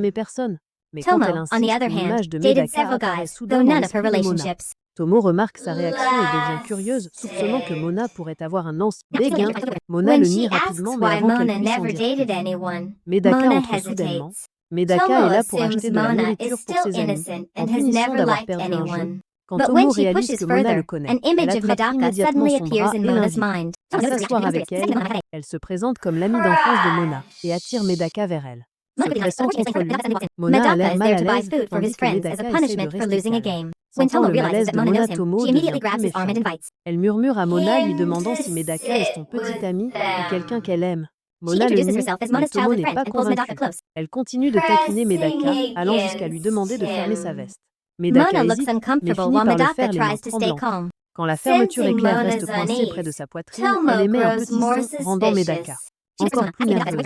aimer personne. Mais quand Tomo, elle on the insiste, other hand, l'image de dated Medaka several apparaît guys, soudain though dans none of her l'esprit de Mona. relationships. Tomo remarque sa réaction et devient curieuse, soupçonnant que Mona pourrait avoir un anse béguin. Mona When le she nie asks rapidement, mais why avant qu'elle Mona puisse en never dire dated plus. anyone, Medaka Mona entre soudainement. hesitates. Medaka Tomo est là pour assumes acheter de la Mona is nourriture pour still ses amis, innocent en and has punition never d'avoir liked perdu un jeu. anyone. Quand But Tomo when she réalise pushes que Mona le further, connaît, an elle image of attrape Medaka immédiatement suddenly son appears bras in et Mona's l'invite mind. à s'asseoir avec elle. Elle se présente comme l'amie d'enfance de Mona et attire Medaka vers elle. Se pressant contre lui, Mona a l'air Medaka is mal there à to buy l'aise, food for tandis his que friends as Medaka a essaie de punishment for rester losing a calme. game. When Sentant Tomo le realizes malaise that de Mona Mona, knows him, Tomo she devient immediately plus grabs his arm and méfiant. invites. Elle murmure à Mona, lui demandant si Medaka est son petit ami ou quelqu'un qu'elle aime. She Mona le introduces nie, herself as mais Mona's Tomo childhood n'est friend pas and pulls Medaka convaincu. close. Elle continue de taquiner Medaka, allant jusqu'à lui demander de fermer sa veste. Medaka Mona looks hésite, mais uncomfortable finit while par le Medaka faire les mains tries to stay tremblantes. calm. Quand la fermeture Sensing éclair Mona's reste coincée unease, près de sa poitrine, Tomo elle émet un grows petit more son, rendant Medaka suspicious. Encore plus nerveuse.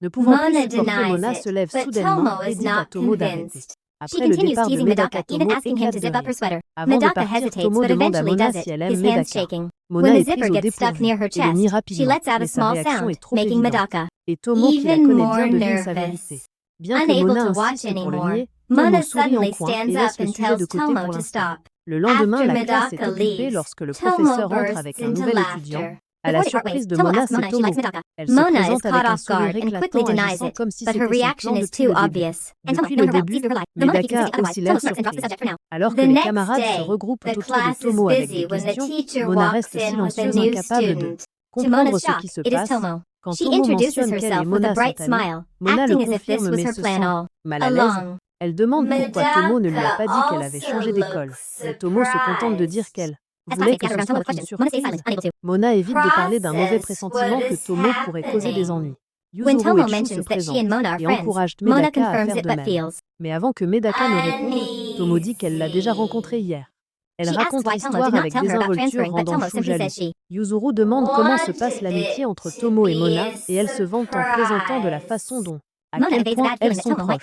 Ne pouvant plus supporter Mona se lève soudainement et dit à Tomo d'arrêter. Après le départ de Medaka, Tomo éclate de rire. Avant de partir, Tomo demande à Mona si elle aime Medaka. Mona est prise au dépourvu et le nie rapidement, mais sa réaction est trop évidente. Et Tomo, qui la connaît bien, devine sa vérité. Bien que Mona insiste pour le nier, Tomo sourit en coin et laisse le sujet de côté pour l'instant. Le lendemain, la classe est occupée lorsque le professeur entre avec un nouvel étudiant. À la surprise de Mona, c'est Tomo. Elle se présente avec un sourire éclatant, agissant comme si c'était son plan depuis le début. Depuis le début, Medaka a aussi l'air surprise. Alors que les camarades se regroupent autour de Tomo avec des questions, Mona reste silencieuse, incapable de comprendre ce qui se passe. Quand Tomo mentionne qu'elle et Mona sont amies, Mona le confirme mais se sent mal à l'aise. Elle demande pourquoi Tomo ne lui a pas dit qu'elle avait changé d'école. Mais Tomo se contente de dire qu'elle voulait que ce soit une surprise. Mona évite de parler d'un mauvais pressentiment que Tomo pourrait causer des ennuis. Yuzuru et Chu se présentent et encouragent Medaka à faire de même. Mais avant que Medaka ne réponde, Tomo dit qu'elle l'a déjà rencontré hier. Elle raconte l'histoire avec désinvolture rendant Chu jaloux. Yuzuru demande comment se passe l'amitié entre Tomo et Mona et elle se vante en plaisantant de la façon dont, à quel point elles sont proches.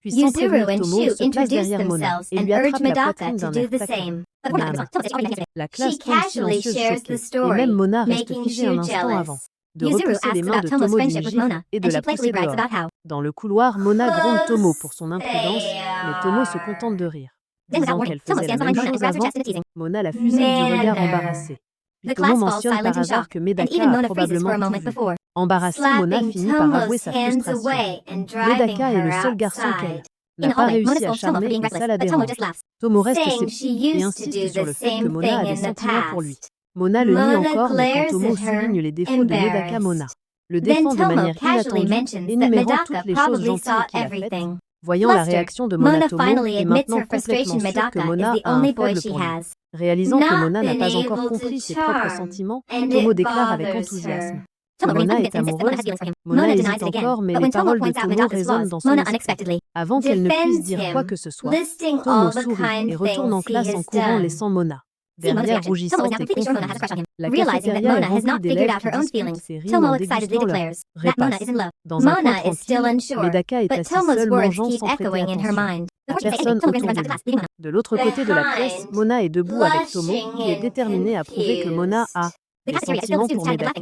Puis sans prévenir Tomo, se place derrière Mona et lui attrape la poitrine d'un air taquin. La classe tombe silencieuse choquée, et même Mona reste figée un instant avant de repousser les mains de Tomo d'une gifle et de la pousser dehors. Dans le couloir, Mona gronde Tomo pour son imprudence, mais Tomo se contente de rire. Disant qu'elle faisait la même chose avant, Mona la fusille du regard embarrassé. Puis Tomo mentionne par hasard que Medaka a probablement tout vu. Embarrassée, Mona finit par avouer sa frustration. Medaka est le seul garçon qu'elle n'a pas réussi à charmer et ça la dérange. Tomo reste sceptique et insiste sur le fait que Mona a des sentiments pour lui. Mona le nie encore, mais quand Tomo souligne les défauts de Medaka, Mona le défend de manière inattendue, énumérant toutes les choses gentilles qu'il a faites. Voyant la réaction de Mona, Tomo est maintenant complètement sûr que Mona a un faible pour lui. Réalisant que Mona n'a pas encore compris ses propres sentiments, Tomo déclare avec enthousiasme que Mona est amoureuse. Mona hésite encore, mais les paroles de Tomo résonnent dans son esprit. Avant qu'elle ne puisse dire quoi que ce soit, Tomo sourit et retourne en classe en courant, laissant Mona derrière, rougissante et confuse. La cafétéria est remplie d'élèves qui discutent ces rires en dégustant leur repas. Dans un coin tranquille, Medaka est assise seule mangeant sans prêter attention. Personne autour de lui. De l'autre côté de la pièce, Mona est debout avec Tomo, qui est déterminé à prouver que Mona a des sentiments pour Medaka.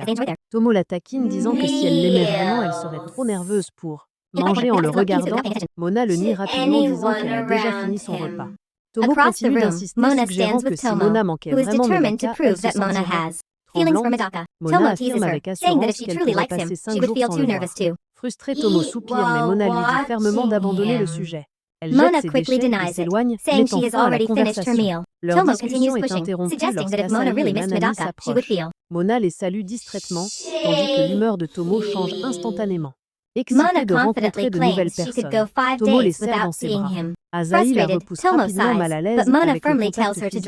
Tomo la taquine, disant que si elle l'aimait vraiment, elle serait trop nerveuse pour manger en le regardant. Mona le nie rapidement, disant qu'elle a déjà fini son repas. Tomo continue d'insister, suggérant que si Mona manquait vraiment Medaka, elle se sentirait tremblante. Mona affirme avec assurance qu'elle pourrait passer 5 jours sans le voir. Frustré, Tomo soupire, mais Mona lui dit fermement d'abandonner le sujet. Elle jette ses déchets et s'éloigne, mettant fin à la conversation. Leur discussion est interrompue lorsqu'Asahi et Nanami s'approchent. Mona les salue distraitement, tandis que l'humeur de Tomo change instantanément. Excitée de rencontrer de nouvelles personnes, Tomo les serre dans ses bras. Asahi la repousse rapidement, mal à l'aise avec le contact physique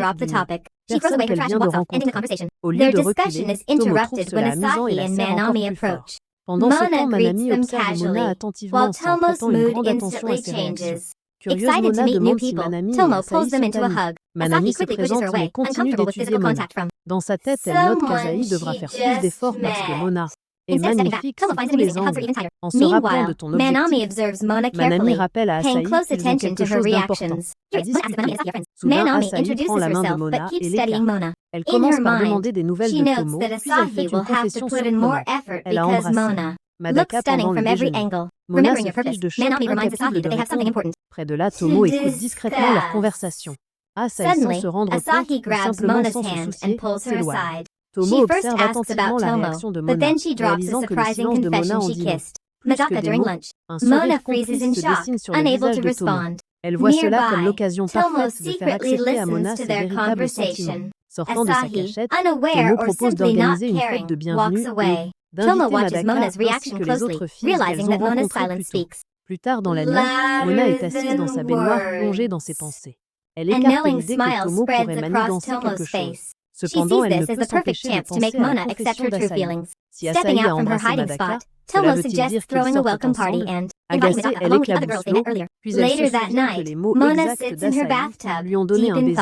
d'une personne qu'elle vient de rencontrer. Au lieu de reculer, Tomo trouve cela amusant et la serre encore plus fort. Pendant ce temps, Manami observe Mona attentivement en prêtant une grande attention à ses réactions. Curieuse, Mona demande si Manami et Asahi sont amis. Manami se présente mais continue d'étudier Mona. Dans sa tête, elle note qu'Asahi devra faire plus d'efforts parce que Mona est magnifique sous tous les angles. En se rappelant de ton objectif, Manami rappelle à Asahi qu'ils ont quelque chose d'important à discuter. Soudain, Asahi prend la main de Mona et l'écarte. Elle commence par demander des nouvelles de Tomo, puis elle fait une confession surprenante. Elle a embrassé Medaka pendant le déjeuner. Mona se fiche de choc, incapable de répondre. Près de là, Tomo écoute discrètement leur conversation. Asahi, sans se rendre compte, ou simplement sans se soucier, s'éloigne. Tomo observe attentivement la réaction de Mona, réalisant que le silence de Mona en dit long. Plus que des mots, un sourire complice se dessine sur le visage de Tomo. Elle voit cela comme l'occasion parfaite de faire accepter à Mona ses véritables sentiments. Sortant de sa cachette, Tomo propose d'organiser une fête de bienvenue et d'inviter Medaka ainsi que les autres filles qu'elles ont rencontrées plus tôt. Plus tard dans la nuit, Mona est assise dans sa baignoire plongée dans ses pensées. Elle écarte l'idée que Tomo pourrait manigancer quelque chose. Cependant, elle ne peut s'empêcher de penser à la confession d'Asahi. Si Asahi a embrassé Medaka, cela veut-il dire qu'ils sortent ensemble? Agacée, elle éclabousse l'eau, puis elle se souvient que les mots exacts d'Asahi lui ont donné un baiser.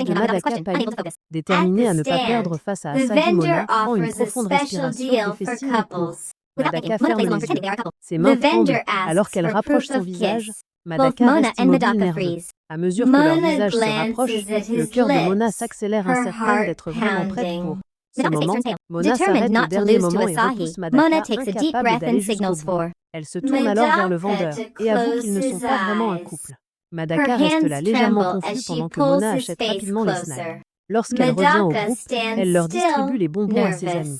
de thinking about the Madaka question, unable pâlit. to focus. Déterminé à At ne the pas stand, perdre face à The Asagi, vendor Mona prend une offers a profonde special respiration deal et fait for signe pour. couples. Without Madaka thinking, Mona ferme places along les pretending yeux. they are a couple. Ses The mains vendor tremblent alors asks qu'elle for rapproche proof son of visage. kiss. Both Madaka Mona reste and immobile, Madaka nerveux. freeze. À mesure que leurs Mona visages se glances rapprochent, at le his cœur de Mona lips, s'accélère, her incertaine heart d'être vraiment prête pour. pounding. Ce Madaka face moment, turns pale. Mona Determined s'arrête au not to dernier lose to moment et Asahi, repousse Mona Madaka, takes a deep incapable breath d'aller and jusqu'au signals bout. for. Elle se tourne alors vers le vendeur Madaka et avoue to qu'ils ne sont close pas his vraiment un eyes. couple. Her Madaka reste là hands légèrement tremble confus as she pendant que pulls Mona his achète face rapidement les snacks. closer. Lorsqu'elle revient au Madaka groupe, stands elle leur distribue still, les bonbons à ses amis. nervous.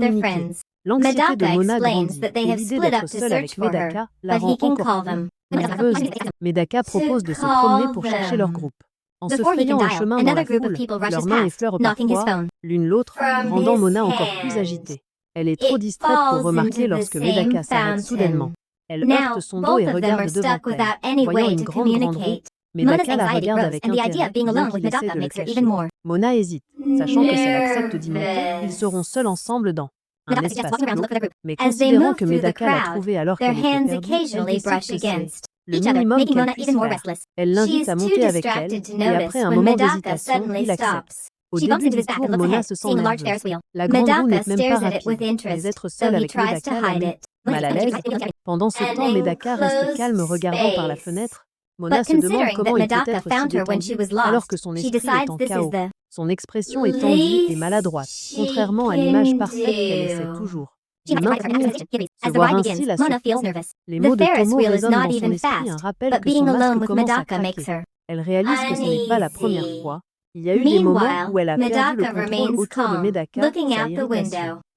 communiquer. friends. L'anxiété de Medaka Mona explains grandit, that they et have l'idée split d'être up to seule search avec for her, Medaka la but rend he can encore call plus them. nerveuse. Medaka propose de se promener pour chercher leur groupe. En se Before he frayant can un dial, chemin dans another la group of foule, people rushes leurs mains past, effleurent knocking his parfois phone. l'une l'autre, From rendant his Mona encore hands. plus agitée. Elle est trop It distraite pour falls remarquer into the lorsque same Medaka s'arrête fountain. soudainement. Elle Now, heurte son dos both et of them regarde are devant stuck without elle. any Voyant way une to grande roue, communicate. Medaka Mona's la anxiety regarde grows, avec and the idea intérêt, of being bien alone with qu'il essaie Medaka de le makes her cacher. even more. Mona hésite, sachant que si elle accepte d'y monter, ils seront seuls ensemble dans un Medaka suggests espace walking around to clos, look for their group. mais As they considérant move que through the Medaka l'a crowd, trouvée alors their qu'elle était hands perdue, elle occasionally décide brush que c'est against le each other, minimum making qu'elle Mona puisse even more faire. restless. Elle She l'invite is à too monter avec elle, distracted to et notice après un when moment Medaka d'hésitation, suddenly il accepte. stops. Au She bumps début into du his back tour, and looks Mona ahead, se sent seeing a large nerveuse. Ferris wheel. La grande roue n'est Medaka même pas stares at it rapide, with mais interest, être so seule he avec tries to Medaka la hide met it. mal à l'aise. Pendant ce temps, Medaka reste calme regardant par la fenêtre. Mona But se demande considering that comment il peut Medaka être si found her when she détendu was alors lost, que son she esprit est decides en this is chaos. the Son expression est tendue et maladroite, Least contrairement à she l'image can parfaite qu'elle essaie do. toujours She de must fight maintenir. As Se the voir ride ainsi begins, la Mona feels surprend. nervous. Les The mots de Ferris Tomo wheel is résonnent not dans son even esprit, un fast, rappel but que son being alone masque with commence à Medaka makes craquer. her Elle réalise que ce n'est pas la première uneasy. fois. Il y a eu des moments Meanwhile, où elle a perdu le Medaka contrôle remains autour de calm, Medaka, looking sa out the irritation. window.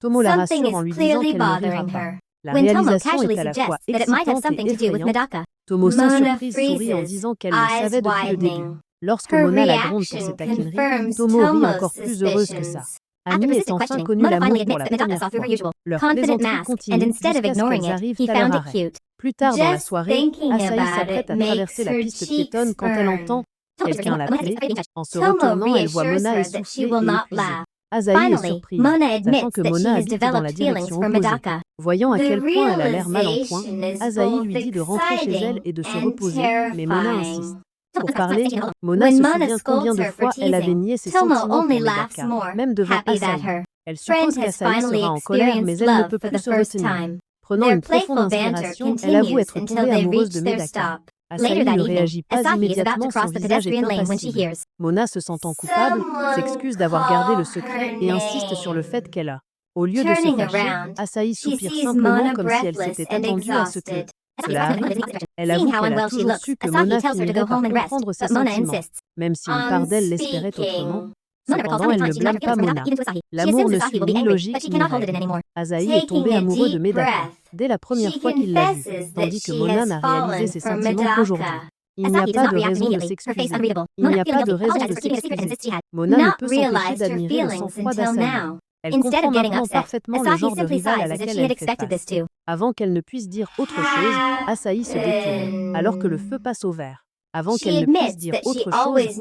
Tomo la Something rassure en is lui disant clearly qu'elle ne rira bothering pas. her. La When Tomo réalisation casually est à la fois suggests that it might have excitante something et to do with effrayante. Medaka, Tomo sans Mona surprise sourit en freezes, disant qu'elle le eyes savait depuis le début. widening. Lorsque Her Mona la gronde pour reaction ses taquineries, confirms Tomo rit Tomo's encore plus heureuse que ça. suspicions. Ami After est persistent enfin questioning, connu Mona l'amour finally pour admits la that Medaka première saw through fois. her usual Leur confident plaisanterie mask, and continue instead of jusqu'à ce ignoring qu'elles it, arrivent he à leur found it arrêt. cute. Plus tard dans la Just soirée, thinking Asahi about s'apprête it à makes traverser la her piste cheeks piétonne quand elle burn. entend quelqu'un l'appeler. En se Tomo retournant, elle voit reassures Mona her that she essoufflée will et not épuisée. laugh. Asahi est Finally, surprise, Mona sachant admits que that she Mona has habite dans la developed feelings direction for opposée. Medaka. Voyant à The quel point elle a l'air mal en point, realization is Asahi both lui dit de rentrer chez elle exciting et de se and reposer, mais Mona insiste. terrifying. Pour parler, Mona When se Mona souvient combien scolds de her fois for elle avait teasing, nié ses Tomo sentiments only pour laughs Medaka, more, même devant happy that Asahi. her Elle friend suppose has qu'Asahi finally sera en colère, mais experienced elle ne love peut for plus the se first retenir. time. Prenant Their une profonde playful banter inspiration, elle avoue continues être until tombée they amoureuse reach de their Medaka. stop. Asahi Later that ne evening, réagit pas Asahi is about to immédiatement, cross son the visage est pedestrian lane when she impassible. hears Mona, se sentant coupable, someone s'excuse d'avoir gardé le call secret her et insiste sur le name. fait qu'elle a. Au lieu de se Turning fâcher, around, Asahi she soupire sees simplement Mona comme si elle breathless s'était and attendue à ce que exhausted. Cela arrive. Elle avoue qu'elle a toujours su que Mona finirait par comprendre ses sentiments, même si une part d'elle l'espérait autrement. Cependant, elle ne blâme pas Mona. L'amour ne suit ni logique ni règle. Asahi est tombé amoureux de Medaka dès la première fois qu'il l'a vue, tandis que Mona n'a réalisé ses sentiments qu'aujourd'hui. Il n'y a pas de raison de s'excuser. Il n'y a pas de raison de s'excuser. Mona ne peut s'empêcher d'admirer le sang-froid d'Asahi. Elle comprend maintenant parfaitement le genre de rival à laquelle elle fait face. Avant qu'elle ne puisse dire autre chose, Asahi se détourne, alors que le feu passe au vert. Avant qu'elle ne puisse dire autre chose, Asahi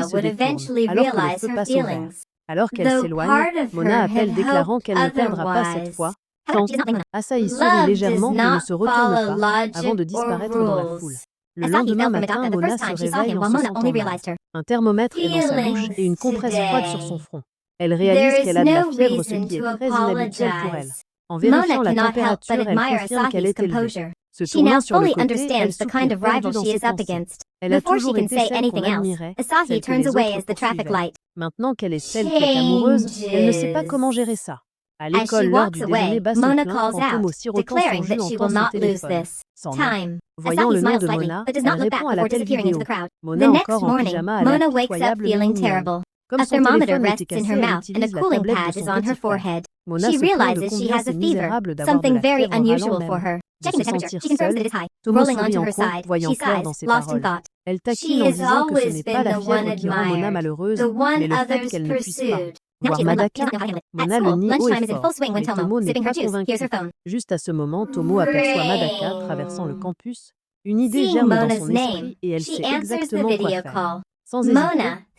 se détourne, alors que le feu passe au vert. Alors qu'elle s'éloigne, Mona appelle déclarant qu'elle ne perdra pas cette fois. Quand Asahi sourit légèrement et ne se retourne pas, avant de disparaître dans la foule. Le lendemain matin, Mona se réveille en se sentant mal. Un thermomètre est dans sa bouche et une compresse froide sur son front. Elle réalise qu'elle a de la fièvre, ce qui est très inhabituel pour elle. En vérifiant la température, elle confirme qu'elle est élevée. Se tournant sur le côté, elle souffle perdu dans ses pensées. Elle a toujours été celle qu'on admirait, celle que les autres poursuivaient. Maintenant qu'elle est celle qui est amoureuse, elle ne sait pas comment gérer ça. À l'école, l'heure du déjeuner bat son plein quand Tomo sirotant son jus entend son téléphone. Sans nom. Voyant le nom de Mona, elle répond à l'appel vidéo. Mona encore en pyjama a l'air pitoyable. Comme son téléphone était cassé, elle utilise la tablette de son petit frère. Mona se plaint de combien c'est misérable d'avoir de la fièvre râlant même. De se sentir seule, Tomo sourit en coin, voyant clair dans ses paroles. Elle taquine en disant que ce n'est pas la fièvre qui rend Mona malheureuse, mais le fait qu'elle ne puisse pas voir Madaka. Mona le nie haut et fort, mais Tomo n'est pas convaincu. Juste à ce moment, Tomo aperçoit Madaka traversant le campus. Une idée germe dans son esprit et elle sait exactement quoi faire. Sans hésiter,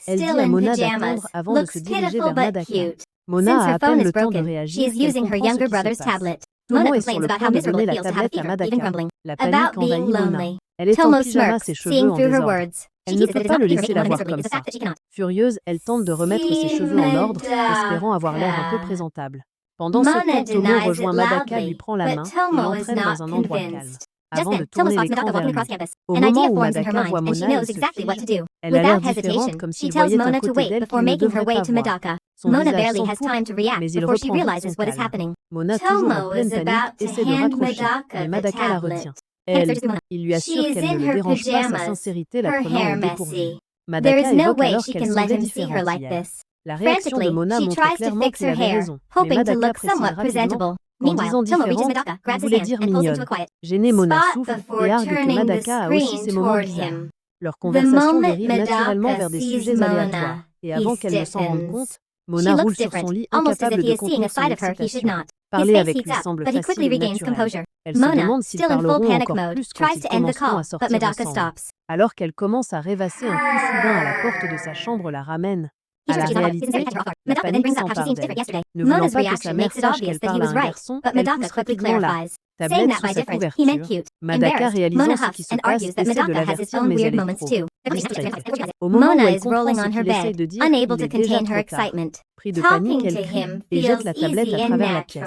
elle dit à Mona d'attendre avant de se diriger vers Madaka. Mona a à peine le temps de réagir qu'elle comprend ce qui se passe. Tomo est sur le point de donner la tablette à Madaka. La panique envahit Mona. Elle est en pyjama, ses cheveux en désordre. Elle ne peut pas le laisser la voir comme ça. Furieuse, elle tente de remettre ses cheveux en ordre, espérant avoir l'air un peu présentable. Pendant ce temps, Tomo rejoint Madaka, lui prend la main et l'entraîne dans un endroit calme. Avant de tourner l'écran vers lui. Au moment où Madaka voit Mona, elle se fie. Elle a l'air différente, comme s'il voyait un côté d'elle qu'il ne devrait pas voir. Son visage s'empourpre, mais il reprend vite son calme. Mona, toujours en pleine panique, essaie de raccrocher, mais Madaka la retient. Il lui assure qu'elle ne le dérange pas, sa sincérité la prenant au dépourvu. Madaka évoque alors qu'elle semblait différente hier. La réaction de Mona montre clairement qu'il avait raison, mais Madaka précise rapidement. En disant différente, il voulait dire mignonne. Gênée, Mona souffle et argue que Madaka a aussi ses moments bizarres. Leur conversation dérive naturellement vers des sujets aléatoires. Et avant qu'elle ne s'en rende compte, Mona roule sur son lit, incapable de contenir son excitation. Parler avec lui semble facile et naturel. Elle se demande s'ils parleront encore plus quand ils commenceront à sortir ensemble. Alors qu'elle commence à rêvasser, un coup soudain à la porte de sa chambre la ramène à la réalité. La panique s'empare d'elle. Ne voulant pas que sa mère sache qu'elle parle à un garçon, elle pousse rapidement la tablette sous sa couverture. Madaka, réalisant ce qui se passe, essaie de l'avertir, mais elle est trop distraite. Au moment où elle comprend ce qu'il essaie de dire, il est déjà trop tard. Pris de panique, elle crie et jette la tablette à travers la pièce.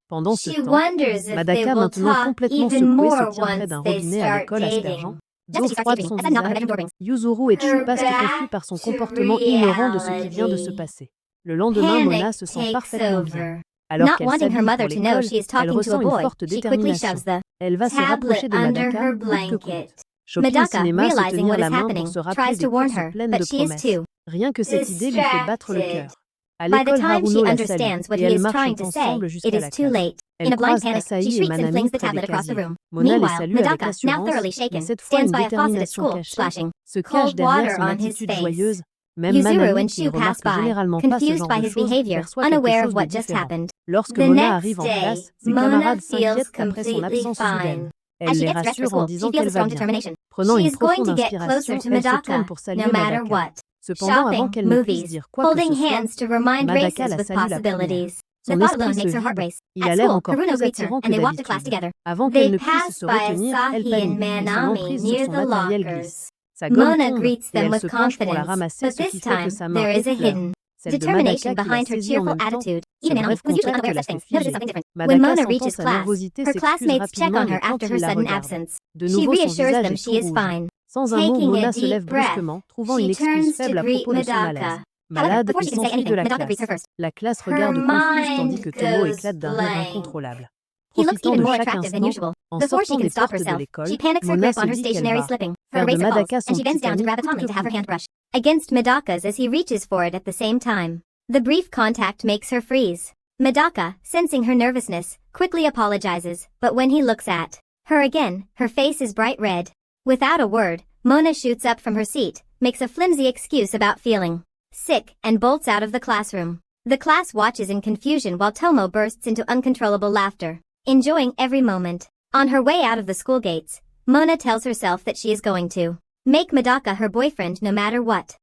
Pendant ce temps, Madaka, maintenant complètement secouée, se tient près d'un robinet à l'école, aspergeant d'eau froide son visage. Yuzuru est Chupa stupéfie par son comportement ignorant de ce qui vient de se passer. Le lendemain, Mona se sent parfaitement bien. Alors qu'elle s'habille pour l'école, elle ressent une forte détermination. Elle va se rapprocher de Madaka, coûte que coûte. Shopping cinéma, se tenir la main pour se rappeler des courses pleines de promesses. Rien que cette idée lui fait battre le cœur. À l'école, Haruno la salue et elles marchent ensemble jusqu'à la classe. Elle croise Asahi et Manami près des casiers. Mona les salue avec assurance, mais cette fois une détermination cachée se cache derrière son attitude joyeuse. Même Manami, qui ne remarque généralement pas ce genre de choses, perçoit quelque chose de différent. Lorsque Mona arrive en classe, ses camarades s'inquiètent après son absence soudaine. Elle les rassure en disant qu'elle va bien. Prenant une profonde inspiration, elle se tourne pour saluer Madaka. Cependant, avant qu'elle ne puisse dire quoi que ce soit, Madaka la salue la première. Son esprit se vide. Il a l'air encore plus attirant que d'habitude. Avant qu'elle ne puisse se retenir, elle panique et son emprise sur son matériel glisse. Sa gomme tombe et elle se penche pour la ramasser, ce qui fait que sa main effleure celle de Madaka qui la saisit en même temps. Ce bref contact la fait figer. Madaka, sentant sa nervosité, s'excuse rapidement de quand il la regarde. De nouveau, son visage est tout rouge. Sans un mot, Mona se lève brusquement, trouvant une excuse faible à propos de son malaise. Malade, il s'enfuit de la classe. La classe regarde confuse tandis que Tomo éclate d'un rire incontrôlable. Profitant de chaque instant, En Before she sortant can des stop portes de herself, l'école, she panics her Mona grip se on her dit qu'elle stationary va slipping. Her faire de eraser falls, Madaka and son she bends petit down to ami grab a coûte calmly que to have her coûte. hand brush against Madaka's as he reaches for it at the same time. The brief contact makes her freeze. Madaka, sensing her nervousness, quickly apologizes, but when he looks at her again, her face is bright red. Without a word, Mona shoots up from her seat, makes a flimsy excuse about feeling sick, and bolts out of the classroom. The class watches in confusion while Tomo bursts into uncontrollable laughter, enjoying every moment. On her way out of the school gates, Mona tells herself that she is going to make Madaka her boyfriend no matter what.